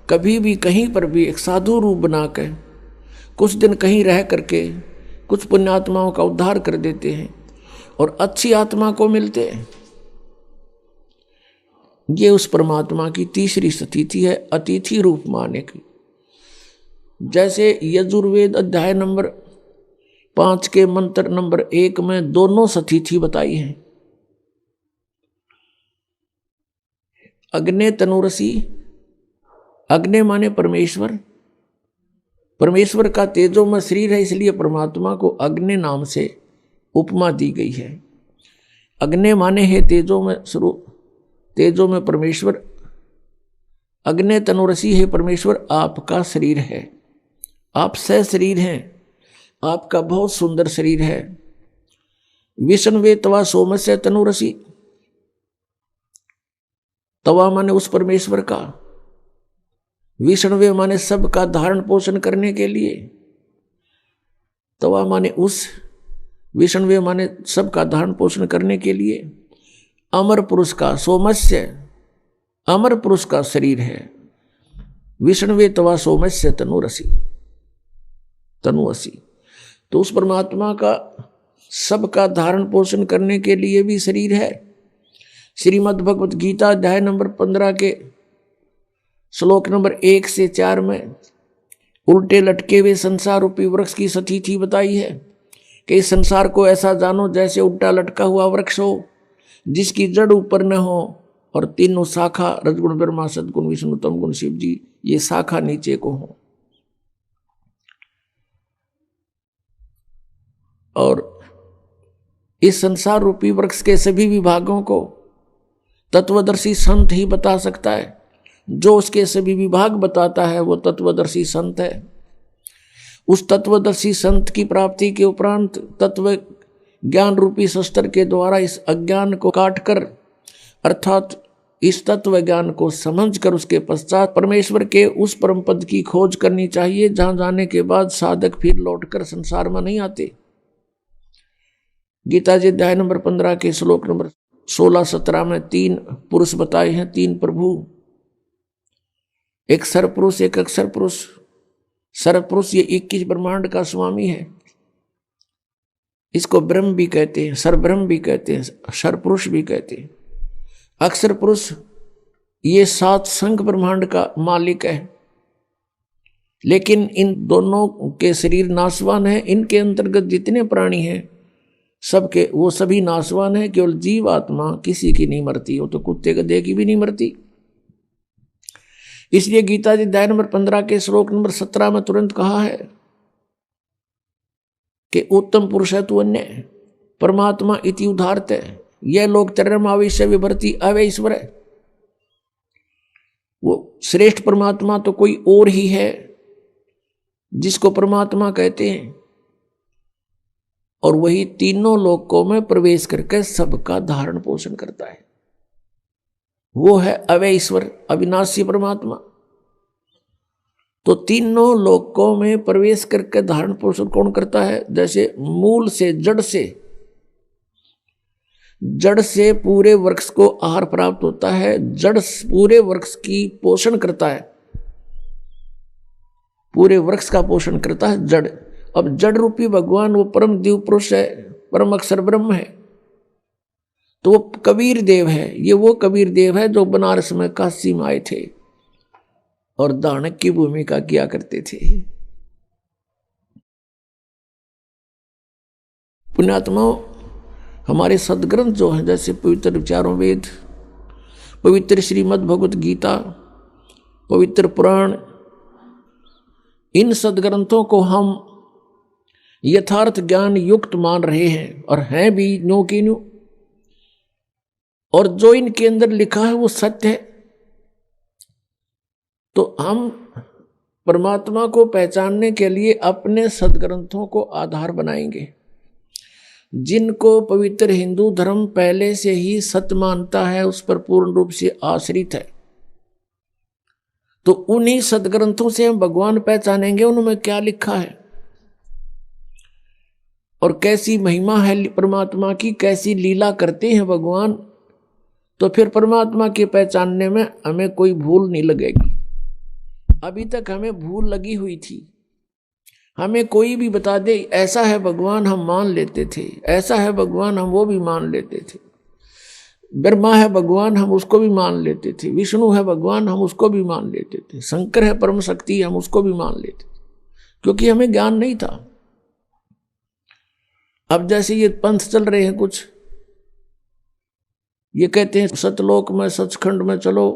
कभी भी कहीं पर भी एक साधु रूप बनाकर कुछ दिन कहीं रह करके कुछ पुण्यात्माओं का उद्धार कर देते हैं और अच्छी आत्मा को मिलते हैं। ये उस परमात्मा की तीसरी स्थिति है, अतिथि रूप में आने की। जैसे यजुर्वेद अध्याय नंबर 5 के मंत्र नंबर 1 में दोनों स्थिति बताई हैं। अग्नि तनुरसी, अग्नि माने परमेश्वर, परमेश्वर का तेजो में शरीर है, इसलिए परमात्मा को अग्नि नाम से उपमा दी गई है। अग्नि माने है तेजो में स्वरूप, तेजो में परमेश्वर। अग्नि तनुरसी है परमेश्वर, आपका शरीर है, आप सह शरीर हैं, आपका बहुत सुंदर शरीर है। विष्णवे तवा सोमस्य तनुरसी, तवा माने उस परमेश्वर का, विष्णवे माने सबका धारण पोषण करने के लिए, तवा माने उस, विष्णवे माने सबका धारण पोषण करने के लिए। अमर पुरुष का, सोमस्य अमर पुरुष का शरीर है। विष्णवे तवा सोमस्य तनुरसी, तनुअसी। तो उस परमात्मा का सबका धारण पोषण करने के लिए भी शरीर है। श्रीमद् भगवत गीता अध्याय नंबर 15 के श्लोक नंबर 1 से 4 में उल्टे लटके हुए संसार रूपी वृक्ष की स्थिति बताई है कि इस संसार को ऐसा जानो जैसे उल्टा लटका हुआ वृक्ष हो, जिसकी जड़ ऊपर न हो और तीनों शाखा, रजगुण ब्रह्मा सदगुण विष्णु तम गुण शिव जी, ये शाखा नीचे को हो। और इस संसार रूपी वृक्ष के सभी विभागों को तत्वदर्शी संत ही बता सकता है। जो उसके सभी विभाग बताता है वो तत्वदर्शी संत है। उस तत्वदर्शी संत की प्राप्ति के उपरांत तत्व ज्ञान रूपी शस्त्र के द्वारा इस अज्ञान को काटकर, अर्थात इस तत्व ज्ञान को समझकर उसके पश्चात परमेश्वर के उस परम पद की खोज करनी चाहिए, जहां जाने के बाद साधक फिर लौटकर संसार में नहीं आते। गीता जी अध्याय नंबर 15 के श्लोक नंबर 16-17 में 3 पुरुष बताए हैं, 3 प्रभु, एक सरपुरुष, एक अक्षर पुरुष। सरपुरुष ये 21 ब्रह्मांड का स्वामी है, इसको ब्रह्म भी कहते हैं, सरब्रह्म भी कहते हैं, सरपुरुष भी कहते हैं। अक्षर पुरुष ये 7 संघ ब्रह्मांड का मालिक है, लेकिन इन दोनों के शरीर नाशवान है। इनके अंतर्गत जितने प्राणी हैं सबके, वो सभी नाशवान है। केवल जीव आत्मा किसी की नहीं मरती, वो तो कुत्ते गधे की भी नहीं मरती। इसलिए गीता जी अध्याय नंबर 15 के श्लोक नंबर 17 में तुरंत कहा है कि उत्तम पुरुष है तू अन्य परमात्मा इति उदाहरते, यह लोग तरम आवेश विभर्ति अवैश्वर है। वो श्रेष्ठ परमात्मा तो कोई और ही है जिसको परमात्मा कहते हैं, और वही तीनों लोकों में प्रवेश करके सबका धारण पोषण करता है। वो है अव्यय ईश्वर, अविनाशी परमात्मा। तो तीनों लोकों में प्रवेश करके धारण पोषण कौन करता है? जैसे मूल से, जड़ से जड़ से पूरे वृक्ष को आहार प्राप्त होता है, जड़ पूरे वृक्ष की पोषण करता है, पूरे वृक्ष का पोषण करता है जड़। अब जड़ रूपी भगवान वो परम दिव्य पुरुष है, परम अक्षर ब्रह्म है, तो वो कबीर देव है। ये वो कबीर देव है जो बनारस में काशी में आए थे और दानक की भूमिका किया करते थे। पुण्यात्माओं, हमारे सदग्रंथ जो हैं, जैसे पवित्र चारों वेद, पवित्र श्रीमद् भगवत गीता, पवित्र पुराण, इन सदग्रंथों को हम यथार्थ ज्ञान युक्त मान रहे हैं और हैं भी न्यों की न्यों। और जो इनके अंदर लिखा है वो सत्य है। तो हम परमात्मा को पहचानने के लिए अपने सदग्रंथों को आधार बनाएंगे। जिनको पवित्र हिंदू धर्म पहले से ही सत्य मानता है, उस पर पूर्ण रूप से आश्रित है, तो उन्हीं सदग्रंथों से हम भगवान पहचानेंगे। उनमें क्या लिखा है और कैसी महिमा है परमात्मा की, कैसी लीला करते हैं भगवान, तो फिर परमात्मा के पहचानने में हमें कोई भूल नहीं लगेगी। अभी तक हमें भूल लगी हुई थी। हमें कोई भी बता दे ऐसा है भगवान, हम मान लेते थे, ऐसा है भगवान, हम वो भी मान लेते थे। ब्रह्मा है भगवान, हम उसको भी मान लेते थे। विष्णु है भगवान, हम उसको भी मान लेते थे। शंकर है परम शक्ति, हम उसको भी मान लेते थे, क्योंकि हमें ज्ञान नहीं था। अब जैसे ये पंथ चल रहे हैं कुछ, ये कहते हैं सतलोक में, सचखंड में चलो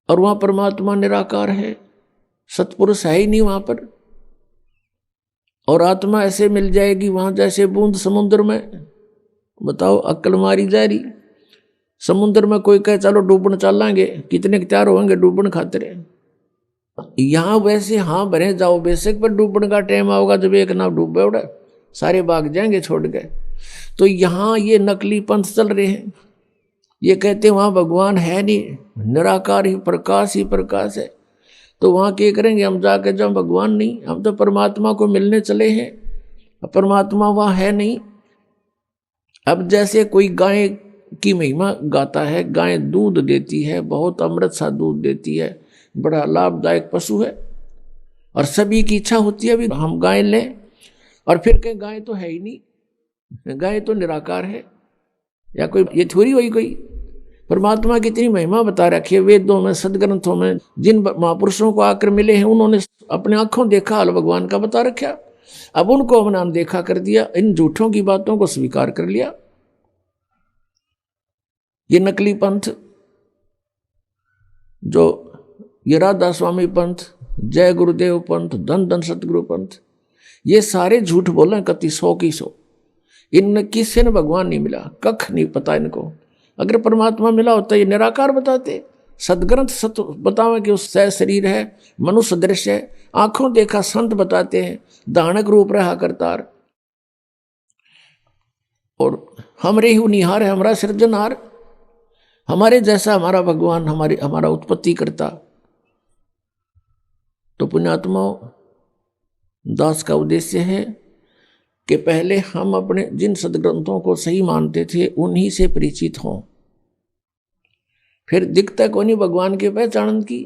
और वहां परमात्मा निराकार है, सतपुरुष है ही नहीं वहां पर, और आत्मा ऐसे मिल जाएगी वहां जैसे बूंद समुद्र में। बताओ, अक्ल मारी जा रही। समुद्र में कोई कहे चलो डूबन चलांगे, कितने तैयार होंगे डूबन खातिर। यहां वैसे हाँ भरे जाओ बेशक, पर डूबन का टाइम आओगा जब एक नाव डूबे उड़ा सारे भाग जाएंगे छोड़ गए। तो यहाँ ये नकली पंथ चल रहे हैं। ये कहते हैं वहां भगवान है नहीं, निराकार ही प्रकाश है। तो वहां क्या करेंगे हम जाके, जब भगवान नहीं, हम तो परमात्मा को मिलने चले हैं, परमात्मा वहां है नहीं। अब जैसे कोई गाय की महिमा गाता है, गाय दूध देती है, बहुत अमृत सा दूध देती है, बड़ा लाभदायक पशु है, और सभी की इच्छा होती है भी हम गाय लें, और फिर कहें गाय तो है ही नहीं, गाय तो निराकार है, या कोई ये थोड़ी हुई कोई। परमात्मा की इतनी महिमा बता रखी है वेदों में, सदग्रंथों में। जिन महापुरुषों को आकर मिले हैं उन्होंने अपने आंखों देखा हाल भगवान का बता रखा। अब उनको हमने अनदेखा कर दिया, इन झूठों की बातों को स्वीकार कर लिया। ये नकली पंथ, जो ये राधा स्वामी पंथ, जय गुरुदेव पंथ, धन धन सतगुरु पंथ, ये सारे झूठ बोले कति 100 की 100। इनमें किसी ने भगवान नहीं मिला, कख नहीं पता इनको। अगर परमात्मा मिला होता ये निराकार बताते। सदग्रंथ सत बतावे कि उस सह शरीर है, मनुष्य दृश्य है, आंखों देखा संत बताते हैं, दानक रूप रहा करतार, और हमरे ही निहार है, हमारा सृजनहार, हमारे जैसा हमारा भगवान, हमारा उत्पत्ति करता। तो पुण्यात्माओं, दास का उद्देश्य है कि पहले हम अपने जिन सदग्रंथों को सही मानते थे उन्हीं से परिचित हों। फिर दिखता को नहीं भगवान के पहचान की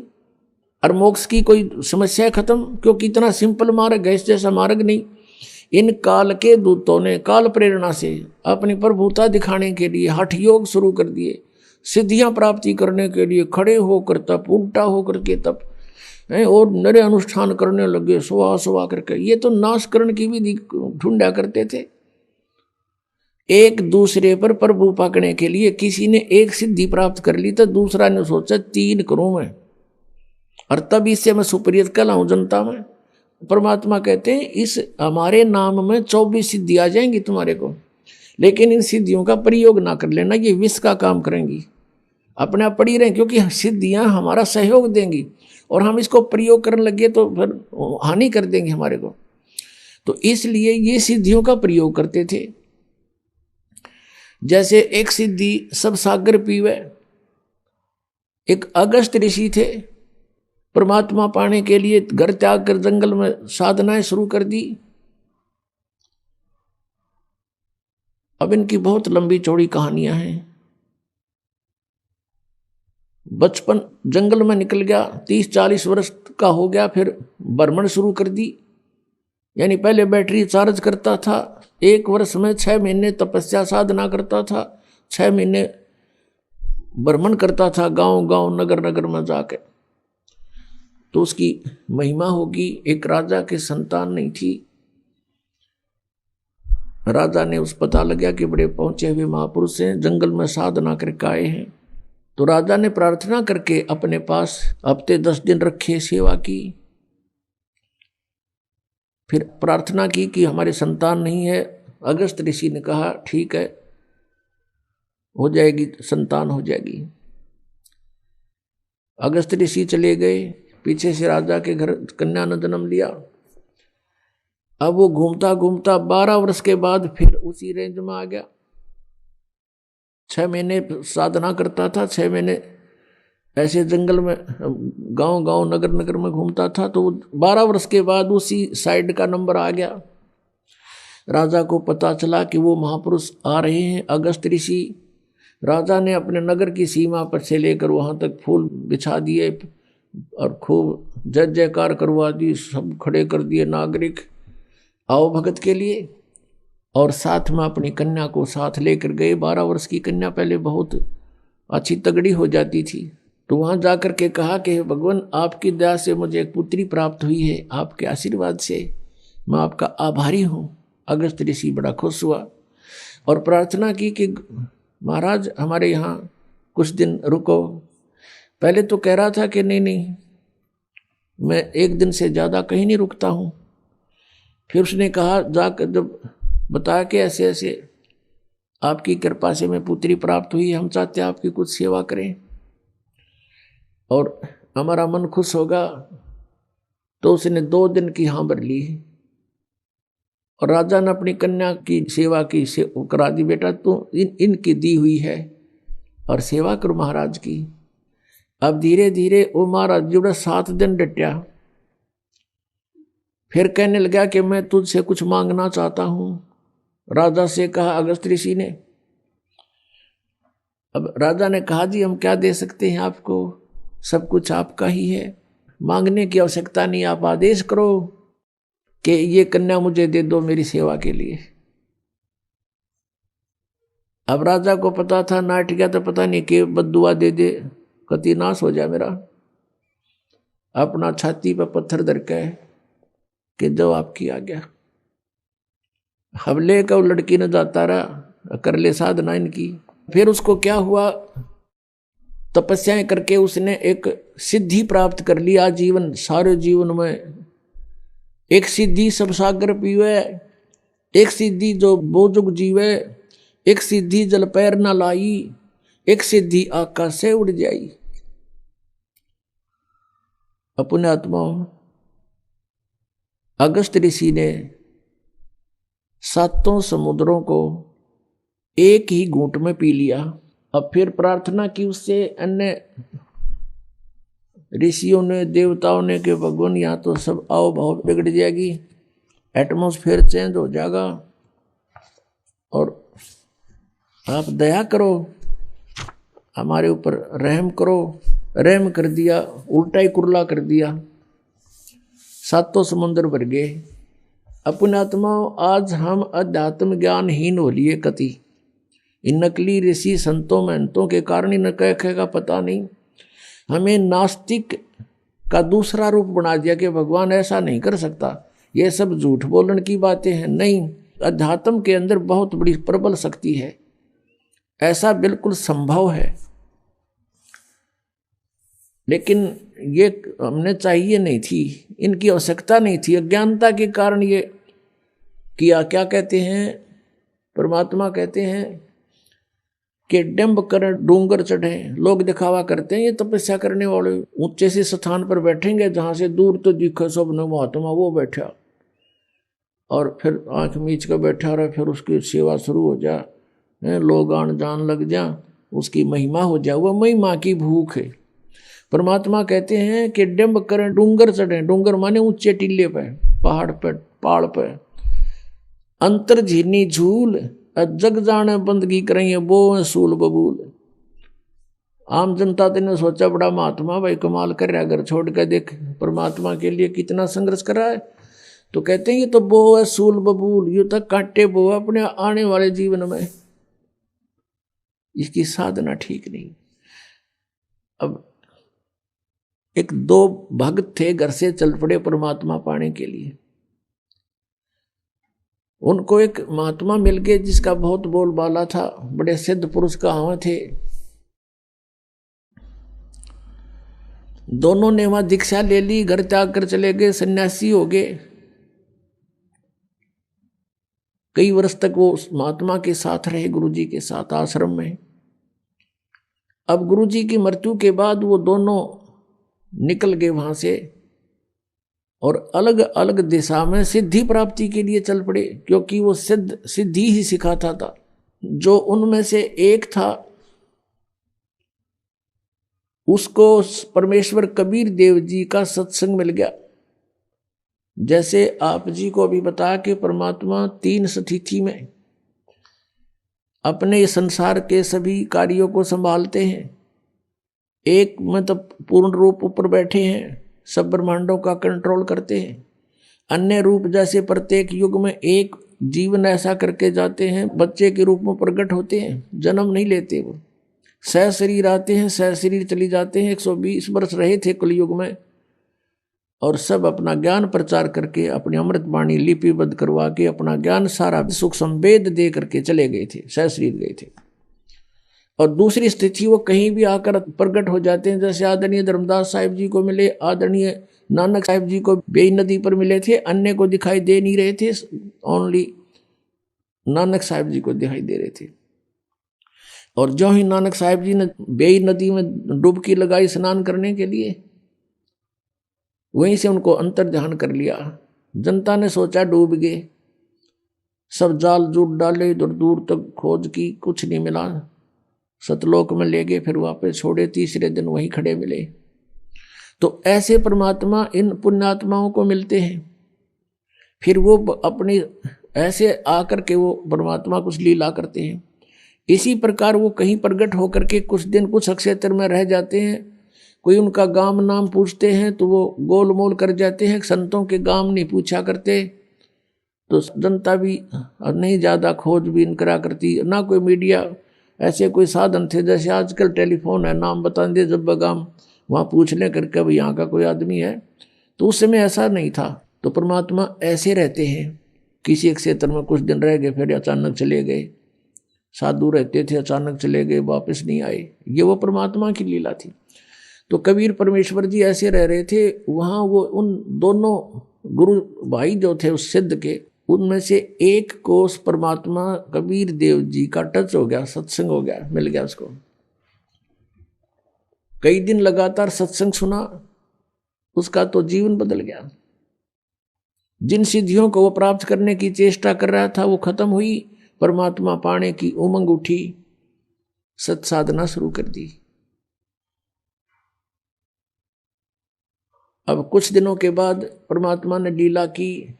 और मोक्ष की कोई समस्या खत्म, क्योंकि इतना सिंपल मार्ग है, इस जैसा मार्ग नहीं। इन काल के दूतों ने काल प्रेरणा से अपनी प्रभुता दिखाने के लिए हठ योग शुरू कर दिए, सिद्धियां प्राप्ति करने के लिए खड़े होकर तप, उल्टा होकर के तप, और नरे अनुष्ठान करने लगे, सुहा करके। ये तो नाशकरण की विधि ढूंढा करते थे। एक दूसरे पर प्रभु पाकने के लिए किसी ने एक सिद्धि प्राप्त कर ली तो दूसरा ने सोचा 3 करूं मैं, और तब इससे मैं सुपरियत कहलाऊं जनता में। परमात्मा कहते हैं इस हमारे नाम में 24 सिद्धि आ जाएंगी तुम्हारे को, लेकिन इन सिद्धियों का प्रयोग ना कर लेना, ये विष का काम करेंगी। अपने आप पड़ी रहें, क्योंकि सिद्धियां हमारा सहयोग देंगी और हम इसको प्रयोग करने लगे तो फिर हानि कर देंगे हमारे को। तो इसलिए ये सिद्धियों का प्रयोग करते थे। जैसे एक सिद्धि सब सागर पीवे, एक अगस्त ऋषि थे, परमात्मा पाने के लिए घर त्याग कर जंगल में साधनाएं शुरू कर दी। अब इनकी बहुत लंबी चौड़ी कहानियां हैं। बचपन जंगल में निकल गया, 30-40 वर्ष का हो गया, फिर भ्रमण शुरू कर दी। यानी पहले बैटरी चार्ज करता था, 1 वर्ष में 6 महीने तपस्या साधना करता था, 6 महीने भ्रमण करता था गांव गांव नगर नगर में जाके। तो उसकी महिमा होगी। एक राजा की संतान नहीं थी। राजा ने उस पता लगा कि बड़े पहुंचे हुए महापुरुष हैं, जंगल में साधना करके आए हैं। तो राजा ने प्रार्थना करके अपने पास हफ्ते 10 दिन रखे, सेवा की। फिर प्रार्थना की कि हमारे संतान नहीं है। अगस्त ऋषि ने कहा ठीक है, हो जाएगी, संतान हो जाएगी। अगस्त ऋषि चले गए, पीछे से राजा के घर कन्या ने जन्म लिया। अब वो घूमता घूमता 12 वर्ष के बाद फिर उसी रेंज में आ गया। 6 महीने साधना करता था, 6 महीने ऐसे जंगल में गांव गांव नगर नगर में घूमता था। तो 12 वर्ष के बाद उसी साइड का नंबर आ गया। राजा को पता चला कि वो महापुरुष आ रहे हैं, अगस्त ऋषि। राजा ने अपने नगर की सीमा पर से लेकर वहां तक फूल बिछा दिए और खूब जय जयकार करवा दी, सब खड़े कर दिए नागरिक, आओ भगत के लिए। और साथ में अपनी कन्या को साथ लेकर गए। 12 वर्ष की कन्या पहले बहुत अच्छी तगड़ी हो जाती थी। तो वहां जाकर के कहा कि भगवान आपकी दया से मुझे एक पुत्री प्राप्त हुई है, आपके आशीर्वाद से मैं आपका आभारी हूँ। अगस्त ऋषि बड़ा खुश हुआ और प्रार्थना की कि महाराज हमारे यहाँ कुछ दिन रुको। पहले तो कह रहा था कि नहीं नहीं, मैं 1 दिन से ज़्यादा कहीं नहीं रुकता हूँ। फिर उसने कहा, जाकर जब बताया कि ऐसे ऐसे आपकी कृपा से मैं पुत्री प्राप्त हुई, हम चाहते हैं आपकी कुछ सेवा करें और हमारा मन खुश होगा। तो उसने 2 दिन की हाँ भर ली और राजा ने अपनी कन्या की सेवा की करा दी। बेटा तू इनकी दी हुई है और सेवा करो महाराज की। अब धीरे धीरे वो महाराज जुड़ा 7 दिन डटा। फिर कहने लगा कि मैं तुझसे कुछ मांगना चाहता हूं। राजा से कहा अगस्त ऋषि ने। अब राजा ने कहा जी हम क्या दे सकते हैं आपको, सब कुछ आपका ही है, मांगने की आवश्यकता नहीं, आप आदेश करो कि ये कन्या मुझे दे दो मेरी सेवा के लिए। अब राजा को पता था नाट गया तो पता नहीं कि बद्दुआ दे दे, कति नाश हो जाए मेरा। अपना छाती पर पत्थर धर के कि जो आपकी आ गया। हमले का लड़की ने जाता रहा, कर ले साधना इनकी। फिर उसको क्या हुआ, तपस्याएं करके उसने एक सिद्धि प्राप्त कर लिया। जीवन सारे जीवन में एक सिद्धि सब सागर पीवे, एक सिद्धि जो बोजुग जीवे, एक सिद्धि जल पैर न लाई, एक सिद्धि आकाश से उड़ जाई। अपने आत्मा अगस्त ऋषि ने 7 समुद्रों को एक ही घूंट में पी लिया। अब फिर प्रार्थना की उससे अन्य ऋषियों ने, देवताओं ने कि भगवान यहाँ तो सब आओ भाव बिगड़ जाएगी, एटमॉस्फेयर चेंज हो जाएगा और आप दया करो, हमारे ऊपर रहम करो। रहम कर दिया, उल्टा ही कुरला कर दिया। 7 समुद्र भर गए। अपने आत्माओं आज हम अध्यात्म ज्ञानहीन हो लिए कति। इन नकली ऋषि संतों महंतों के कारण इन कह पता नहीं हमें नास्तिक का दूसरा रूप बना दिया कि भगवान ऐसा नहीं कर सकता, ये सब झूठ बोलने की बातें हैं। नहीं, अध्यात्म के अंदर बहुत बड़ी प्रबल शक्ति है, ऐसा बिल्कुल संभव है। लेकिन ये हमने चाहिए नहीं थी, इनकी आवश्यकता नहीं थी। अज्ञानता के कारण ये किया। क्या कहते हैं परमात्मा, कहते हैं कि डंब कर डूंगर चढ़े, लोग दिखावा करते हैं। ये तपस्या करने वाले ऊंचे से स्थान पर बैठेंगे जहां से दूर तो दिखे सबने महात्मा वो बैठा, और फिर आंख मीच कर बैठा रहे, फिर उसकी सेवा शुरू हो जाए, लोग आन जान लग जा, उसकी महिमा हो जाए। वह महिमा की भूख है। परमात्मा कहते हैं कि डंब करें डूंगर चढ़े, डूंगर माने ऊंचे टीले पे, पहाड़ पे, पहाड़ पे। अंतर झीनी झूल जग जाने बंदगी करेंगे वो सूल बबूल। आम जनता ने सोचा बड़ा महात्मा भाई कमाल कर रहा है, घर छोड़ कर देख परमात्मा के लिए कितना संघर्ष कर रहा है। तो कहते हैं ये तो वो है सूल बबूल, ये तक कांटे वो अपने आने वाले जीवन में, इसकी साधना ठीक नहीं। अब एक दो भक्त थे, घर से चल पड़े परमात्मा पाने के लिए। उनको एक महात्मा मिल गए जिसका बहुत बोलबाला था, बड़े सिद्ध पुरुष कहां थे। दोनों ने वहां दीक्षा ले ली, घर त्याग कर चले गए, सन्यासी हो गए। कई वर्ष तक वो उस महात्मा के साथ रहे, गुरुजी के साथ आश्रम में। अब गुरुजी की मृत्यु के बाद वो दोनों निकल गए वहां से और अलग अलग दिशा में सिद्धि प्राप्ति के लिए चल पड़े, क्योंकि वो सिद्धि ही सिखाता था। जो उनमें से एक था उसको परमेश्वर कबीर देव जी का सत्संग मिल गया। जैसे आप जी को अभी बताया कि परमात्मा 3 स्थिति में अपने संसार के सभी कार्यों को संभालते हैं। एक में तो पूर्ण रूप ऊपर बैठे हैं, सब ब्रह्मांडों का कंट्रोल करते हैं। अन्य रूप जैसे प्रत्येक युग में एक जीवन ऐसा करके जाते हैं, बच्चे के रूप में प्रकट होते हैं, जन्म नहीं लेते। वो सह शरीर आते हैं, सह शरीर चली जाते हैं। 120 वर्ष रहे थे कलयुग में और सब अपना ज्ञान प्रचार करके अपनी अमृत वाणी लिपिबद्ध करवा के अपना ज्ञान सारा सुख संवेद दे करके चले गए थे, सह शरीर गए थे। और दूसरी स्थिति वो कहीं भी आकर प्रकट हो जाते हैं, जैसे आदरणीय धर्मदास साहिब जी को मिले, आदरणीय नानक साहिब जी को बेई नदी पर मिले थे, अन्य को दिखाई दे नहीं रहे थे, ओनली नानक साहिब जी को दिखाई दे रहे थे। और जो ही नानक साहिब जी ने बेई नदी में डुबकी लगाई स्नान करने के लिए, वहीं से उनको अंतर ध्यान कर लिया। जनता ने सोचा डूब गए, सब जाल जूट डाले, दूर दूर तक खोज की, कुछ नहीं मिला। सतलोक में ले गए, फिर वापस छोड़े, तीसरे दिन वहीं खड़े मिले। तो ऐसे परमात्मा इन पुण्यात्माओं को मिलते हैं, फिर वो अपनी ऐसे आकर के वो परमात्मा कुछ लीला करते हैं। इसी प्रकार वो कहीं प्रकट होकर के कुछ दिन कुछ क्षेत्र में रह जाते हैं। कोई उनका गांव नाम पूछते हैं तो वो गोलमोल कर जाते हैं, संतों के गांव नहीं पूछा करते। तो जनता भी नहीं ज़्यादा खोजबीन करा करती, ना कोई मीडिया ऐसे कोई साधन थे। जैसे आजकल टेलीफोन है, नाम बता दे जब बगाम वहाँ पूछ ले करके भाई यहाँ का कोई आदमी है, तो उस समय ऐसा नहीं था। तो परमात्मा ऐसे रहते हैं, किसी एक क्षेत्र में कुछ दिन रह गए, फिर अचानक चले गए। साधु रहते थे, अचानक चले गए, वापस नहीं आए। ये वो परमात्मा की लीला थी। तो कबीर परमेश्वर जी ऐसे रह रहे थे वहाँ। वो उन दोनों गुरु भाई जो थे उस सिद्ध के, उनमें से एक को उस परमात्मा कबीर देव जी का टच हो गया, सत्संग हो गया, मिल गया उसको। कई दिन लगातार सत्संग सुना, उसका तो जीवन बदल गया। जिन सिद्धियों को वो प्राप्त करने की चेष्टा कर रहा था वो खत्म हुई, परमात्मा पाने की उमंग उठी, सत्साधना शुरू कर दी। अब कुछ दिनों के बाद परमात्मा ने लीला की।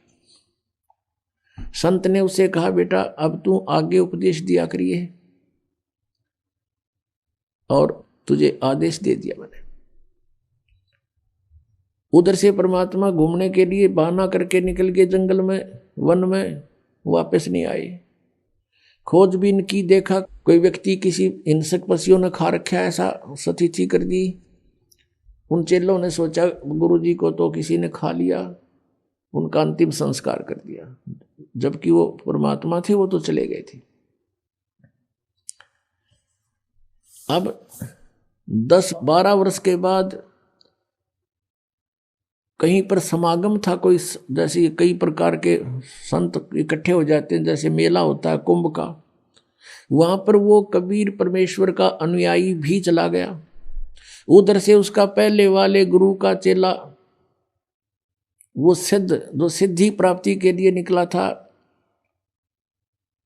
संत ने उसे कहा बेटा अब तू आगे उपदेश दिया करिए, और तुझे आदेश दे दिया मैंने। उधर से परमात्मा घूमने के लिए बहाना करके निकल गए जंगल में, वन में, वापस नहीं आए। खोजबीन की, देखा कोई व्यक्ति किसी हिंसक पशुओं ने खा रखा है, ऐसा स्थिति कर दी। उन चेलों ने सोचा गुरुजी को तो किसी ने खा लिया, उनका अंतिम संस्कार कर दिया। जबकि वो परमात्मा थे, वो तो चले गए थे। अब 10-12 वर्ष के बाद कहीं पर समागम था कोई, जैसे कई प्रकार के संत इकट्ठे हो जाते हैं, जैसे मेला होता है कुंभ का। वहां पर वो कबीर परमेश्वर का अनुयायी भी चला गया। उधर से उसका पहले वाले गुरु का चेला, वो सिद्ध जो सिद्धि प्राप्ति के लिए निकला था,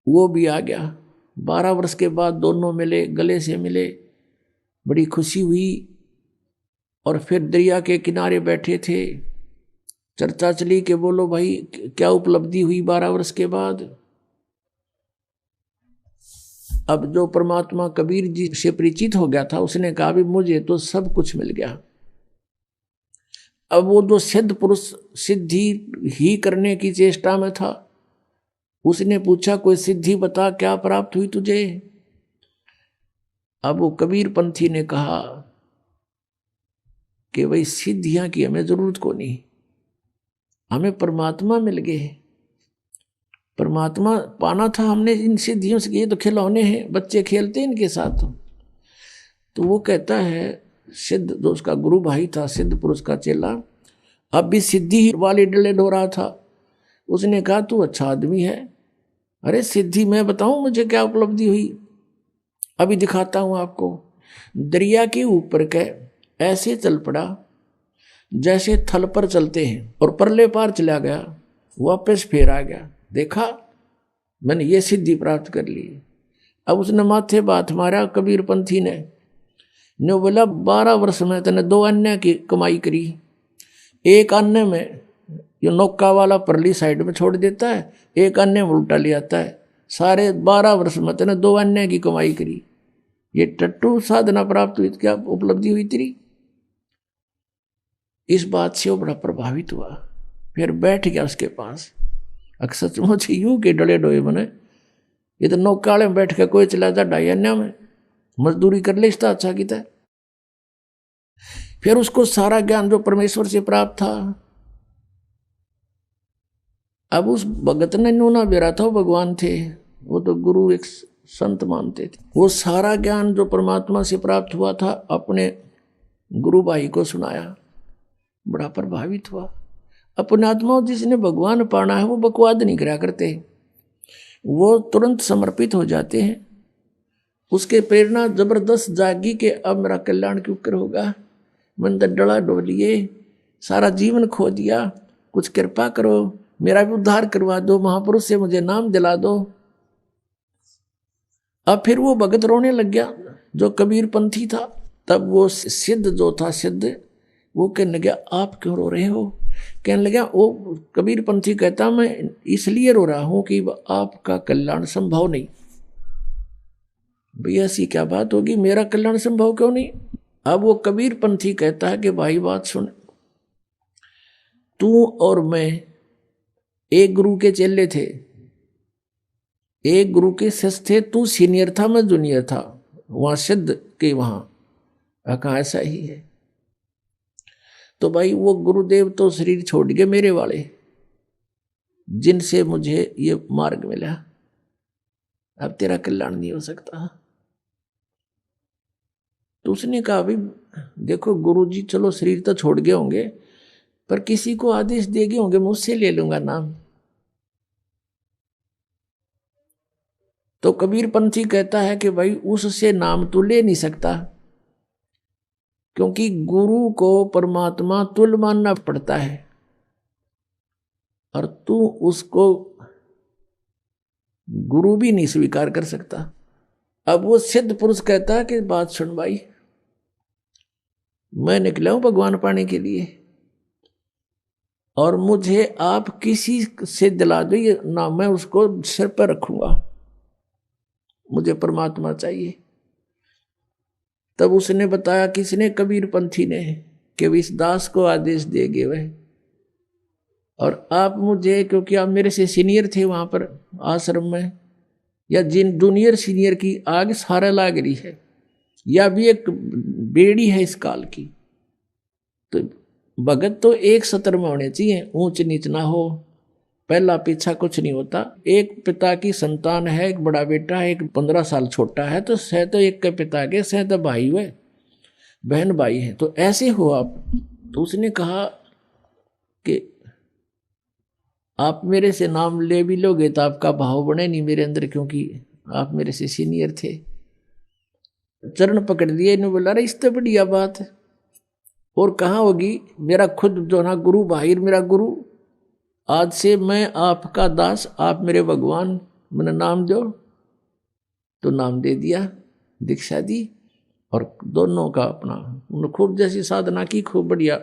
वो भी आ गया। 12 वर्ष के बाद दोनों मिले, गले से मिले, बड़ी खुशी हुई। और फिर दरिया के किनारे बैठे थे, चर्चा चली कि बोलो भाई क्या उपलब्धि हुई 12 वर्ष के बाद। अब जो परमात्मा कबीर जी से परिचित हो गया था उसने कहा भी मुझे तो सब कुछ मिल गया। अब वो जो सिद्ध पुरुष सिद्धि ही करने की चेष्टा में था, उसने पूछा कोई सिद्धि बता, क्या प्राप्त हुई तुझे? अब वो कबीर पंथी ने कहा कि भाई सिद्धियां की हमें जरूरत को नहीं, हमें परमात्मा मिल गए। परमात्मा पाना था हमने इन सिद्धियों से, ये तो खिलौने हैं, बच्चे खेलते हैं इनके साथ। तो वो कहता है सिद्ध जो उसका गुरु भाई था, सिद्ध पुरुष का चेला, अब भी सिद्धि वाली डले ढो रहा था। उसने कहा तू अच्छा आदमी है, अरे सिद्धि मैं बताऊं मुझे क्या उपलब्धि हुई, अभी दिखाता हूं आपको। दरिया के ऊपर के ऐसे चल पड़ा जैसे थल पर चलते हैं, और परले पार चला गया, वापस फिर आ गया। देखा मैंने ये सिद्धि प्राप्त कर ली। अब उसने माथे बात मारा कबीर पंथी ने बोला 12 वर्ष में तने 2 अन्य की कमाई करी, एक अन्य में ये नौका वाला परली साइड में छोड़ देता है, एक अन्य में उल्टा ले आता है, सारे 12 वर्ष में तने 2 अन्य की कमाई करी, ये टट्टू साधना प्राप्त हुई, क्या उपलब्धि हुई तेरी? इस बात से वो बड़ा प्रभावित हुआ, फिर बैठ गया उसके पास। सचमुच यूं के डले डोए बने, ये तो नौकाले में बैठ के कोई चला जा ढाई अन्य में मजदूरी कर ले, इसका अच्छा की था। फिर उसको सारा ज्ञान जो परमेश्वर से प्राप्त था, अब उस भगत ने नूना बेरा था, वो भगवान थे, वो तो गुरु एक संत मानते थे। वो सारा ज्ञान जो परमात्मा से प्राप्त हुआ था अपने गुरु भाई को सुनाया, बड़ा प्रभावित हुआ। अपने आत्मा जिसने भगवान पाना है वो बकवाद नहीं करा करते, वो तुरंत समर्पित हो जाते हैं। उसके प्रेरणा जबरदस्त जागी कि अब मेरा कल्याण क्यों कर होगा, मन डला डोलिए, सारा जीवन खो दिया, कुछ कृपा करो, मेरा भी उद्धार करवा दो, महापुरुष से मुझे नाम दिला दो। अब फिर वो भगत रोने लग गया जो कबीर पंथी था। तब वो सिद्ध जो था सिद्ध, वो कहने लगा आप क्यों रो रहे हो? कहने लगा वो कबीर पंथी कहता मैं इसलिए रो रहा हूं कि आपका कल्याण संभव नहीं। भैया ऐसी क्या बात होगी, मेरा कल्याण संभव क्यों नहीं? अब वो कबीर पंथी कहता है कि भाई बात सुन, तू और मैं एक गुरु के चेले थे, एक गुरु के शिष्य थे, तू सीनियर था मैं जूनियर था, वहां सिद्ध के वहां कहा ऐसा ही है। तो भाई वो गुरुदेव तो शरीर छोड़ गए मेरे वाले, जिनसे मुझे ये मार्ग मिला, अब तेरा कल्याण नहीं हो सकता। तो उसने कहा भाई देखो गुरुजी चलो शरीर तो छोड़ गए होंगे, पर किसी को आदेश दे गए होंगे, मुझसे ले लूंगा नाम। तो कबीर पंथी कहता है कि भाई उससे नाम तू ले नहीं सकता, क्योंकि गुरु को परमात्मा तुल्य मानना पड़ता है, और तू उसको गुरु भी नहीं स्वीकार कर सकता। अब वो सिद्ध पुरुष कहता है कि बात सुन भाई, मैं निकला हूं भगवान पाने के लिए, और मुझे आप किसी से दिला दो ये नाम, मैं उसको सिर पर रखूंगा, मुझे परमात्मा चाहिए। तब उसने बताया, किसने? कबीर पंथी ने, कि इस दास को आदेश देगे वह, और आप मुझे, क्योंकि आप मेरे से सीनियर थे वहां पर आश्रम में, या जिन जूनियर सीनियर की आग सारा लाग रही है, या भी एक बेड़ी है इस काल की। तो भगत तो एक सत्र में होने चाहिए, ऊंच नीच ना हो, पहला पीछा कुछ नहीं होता। एक पिता की संतान है, एक बड़ा बेटा है, एक 15 साल छोटा है, तो सह तो एक के पिता के, सह तो भाई हुए, बहन भाई है, तो ऐसे हो आप। तो उसने कहा कि आप मेरे से नाम ले भी लोगे तो आपका भाव बने नहीं मेरे अंदर, क्योंकि आप मेरे से सीनियर थे। चरण पकड़ दिए, इन्होंने बोला अरे इस तो बढ़िया बात है, और कहाँ होगी, मेरा खुद जो ना गुरु भाई, मेरा गुरु, आज से मैं आपका दास, आप मेरे भगवान, मैंने नाम दो। तो नाम दे दिया, दीक्षा दी, और दोनों का अपना उन्होंने खूब जैसी साधना की, खूब बढ़िया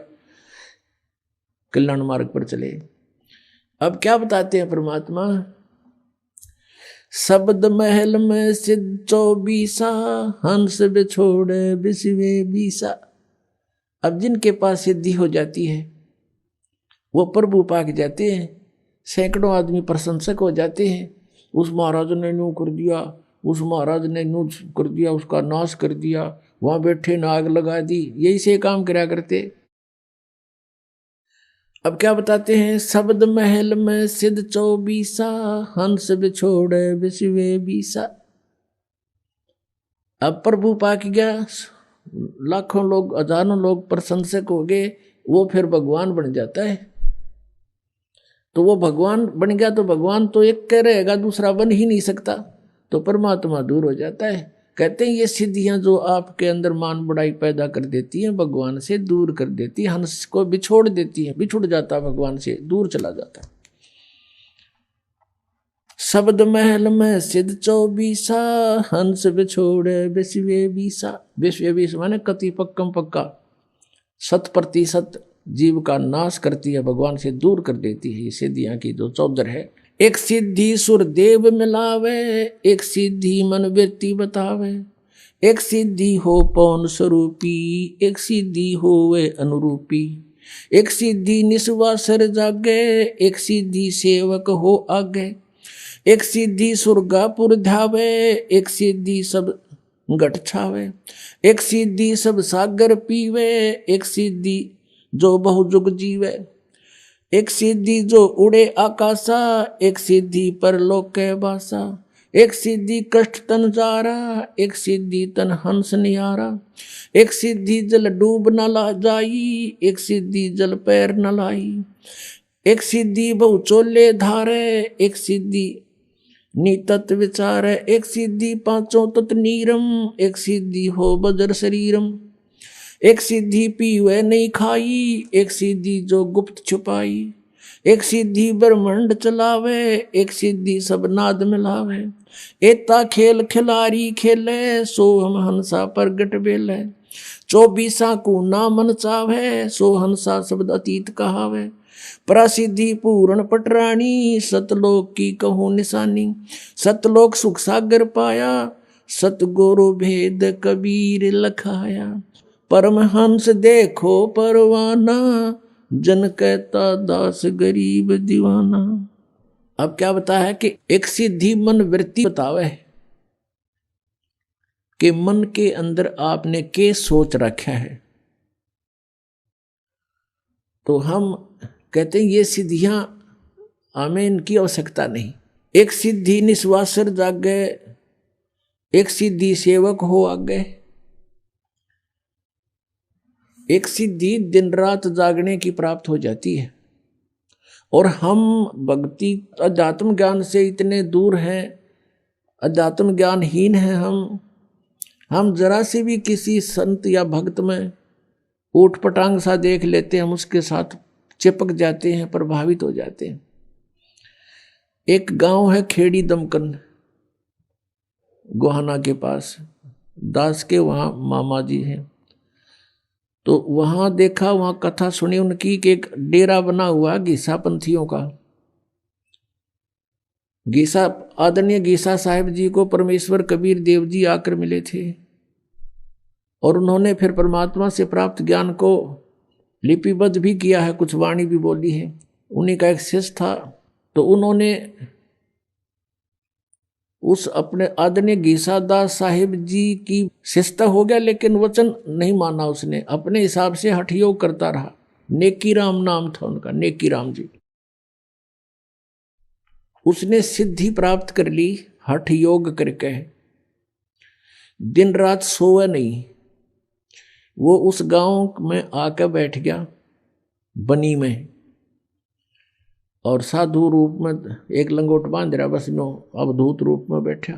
कल्याण मार्ग पर चले। अब क्या बताते हैं परमात्मा, शब्द महल में सिद्ध 24, हंस बिछोड़े बिसवे 20। अब जिनके पास सिद्धि हो जाती है वो प्रभु पाक जाते हैं, सैकड़ों आदमी प्रशंसक हो जाते हैं। उस महाराज ने यूं कर दिया, उस महाराज ने यूं कर दिया, उसका नाश कर दिया, वहां बैठे ने आग लगा दी, यही से काम करा करते। अब क्या बताते हैं, शब्द महल में सिद्ध 24, हंस बिछोड़े बिसवे 20। अब प्रभु पाक गया, लाखों लोग हजारों लोग प्रशंसक हो गए, वो फिर भगवान बन जाता है। तो वो भगवान बन गया तो भगवान तो एक कह रहेगा, दूसरा बन ही नहीं सकता, तो परमात्मा दूर हो जाता है। कहते हैं ये सिद्धियां जो आपके अंदर मान बढ़ाई पैदा कर देती हैं, भगवान से दूर कर देती है, हंस को बिछोड़ देती है, बिछुड़ जाता है भगवान से, दूर चला जाता है। शब्द महल में सिद्ध 24, हंस बिछोड़े बिसवे 20। बिसवे 20 माने कति पक्कम पक्का, 100% जीव का नाश करती है, भगवान से दूर कर देती है। ये सिद्धियां की जो 14 है। एक सिद्धि सुर देव मिलावे, एक सिद्धि मन वृत्ति बतावे, एक सिद्धि हो पौन स्वरूपी, एक सिद्धि होवे अनुरूपी, एक सिद्धि निस्वासर जागे, एक सिद्धि सेवक हो आगे, एक सिद्धि सुरगापुर ध्यावे, एक सिद्धि सब घट छावे, एक सिद्धि सब सागर पीवे, एक सिद्धि जो बहुजुग जीवे, एक सिद्धि जो उड़े आकाशा, एक सिद्धि परलोक के बासा, एक सिद्धि कष्ट तन जारा, एक सिद्धि तन हंस निहारा, एक सिद्धि जल डूब न ला जाई, एक सिद्धि जल पैर न लाई, एक सिद्धि बहु चोले धारे, एक सिद्धि नीतत विचार, एक सिद्धि पांचों तत् नीरम, एक सिद्धि हो बजर शरीरम, एक सिद्धि पीवे नहीं खाई, एक सिद्धि जो गुप्त छुपाई, एक सिद्धि ब्रह्मांड चलावे, एक सिद्धि सब नाद मिलावे, एता खेल खिलारी खेले, सो हम हंसा प्रगट बेले, 24 को ना मन चावे, सो हंसा शब्द अतीत कहावे, प्रसिद्धि पूर्ण पटरानी, सतलोक की कहूँ निशानी, सतलोक सुख सागर पाया, सतगुरु भेद कबीर लखाया, परमहंस देखो परवाना, जन कहता दास गरीब दीवाना। अब क्या बताया है कि एक सिद्धि मन वृत्ति बतावे कि मन के अंदर आपने के सोच रखा है। तो हम कहते हैं ये सिद्धियां हमें इनकी आवश्यकता नहीं। एक सिद्धि निस्वासर जागे, एक सिद्धि सेवक हो आगे, एक सिद्धि दिन रात जागने की प्राप्त हो जाती है। और हम भक्ति अध्यात्म ज्ञान से इतने दूर हैं, अध्यात्म ज्ञानहीन हैं हम जरा से भी किसी संत या भक्त में ऊट पटांग सा देख लेते हैं, हम उसके साथ चिपक जाते हैं, प्रभावित हो जाते हैं। एक गांव है खेड़ी दमकन, गोहाना के पास, दास के वहाँ मामा जी हैं। तो वहां देखा, वहां कथा सुनी उनकी कि एक डेरा बना हुआ गीसा पंथियों का। गीसा, आदरणीय गीसा साहिब जी को परमेश्वर कबीर देव जी आकर मिले थे और उन्होंने फिर परमात्मा से प्राप्त ज्ञान को लिपिबद्ध भी किया है, कुछ वाणी भी बोली है। उन्हीं का एक शिष्य था, तो उन्होंने उस अपने आदरणीय गीसादास साहिब जी की शिष्यता हो गया, लेकिन वचन नहीं माना उसने, अपने हिसाब से हठ योग करता रहा। नेकी राम नाम था उनका, नेकी राम जी। उसने सिद्धि प्राप्त कर ली हठ योग करके, दिन रात सोए नहीं। वो उस गांव में आकर बैठ गया बनी में, और साधु रूप में एक लंगोट बांध रहा, बस नो अवधूत रूप में बैठा।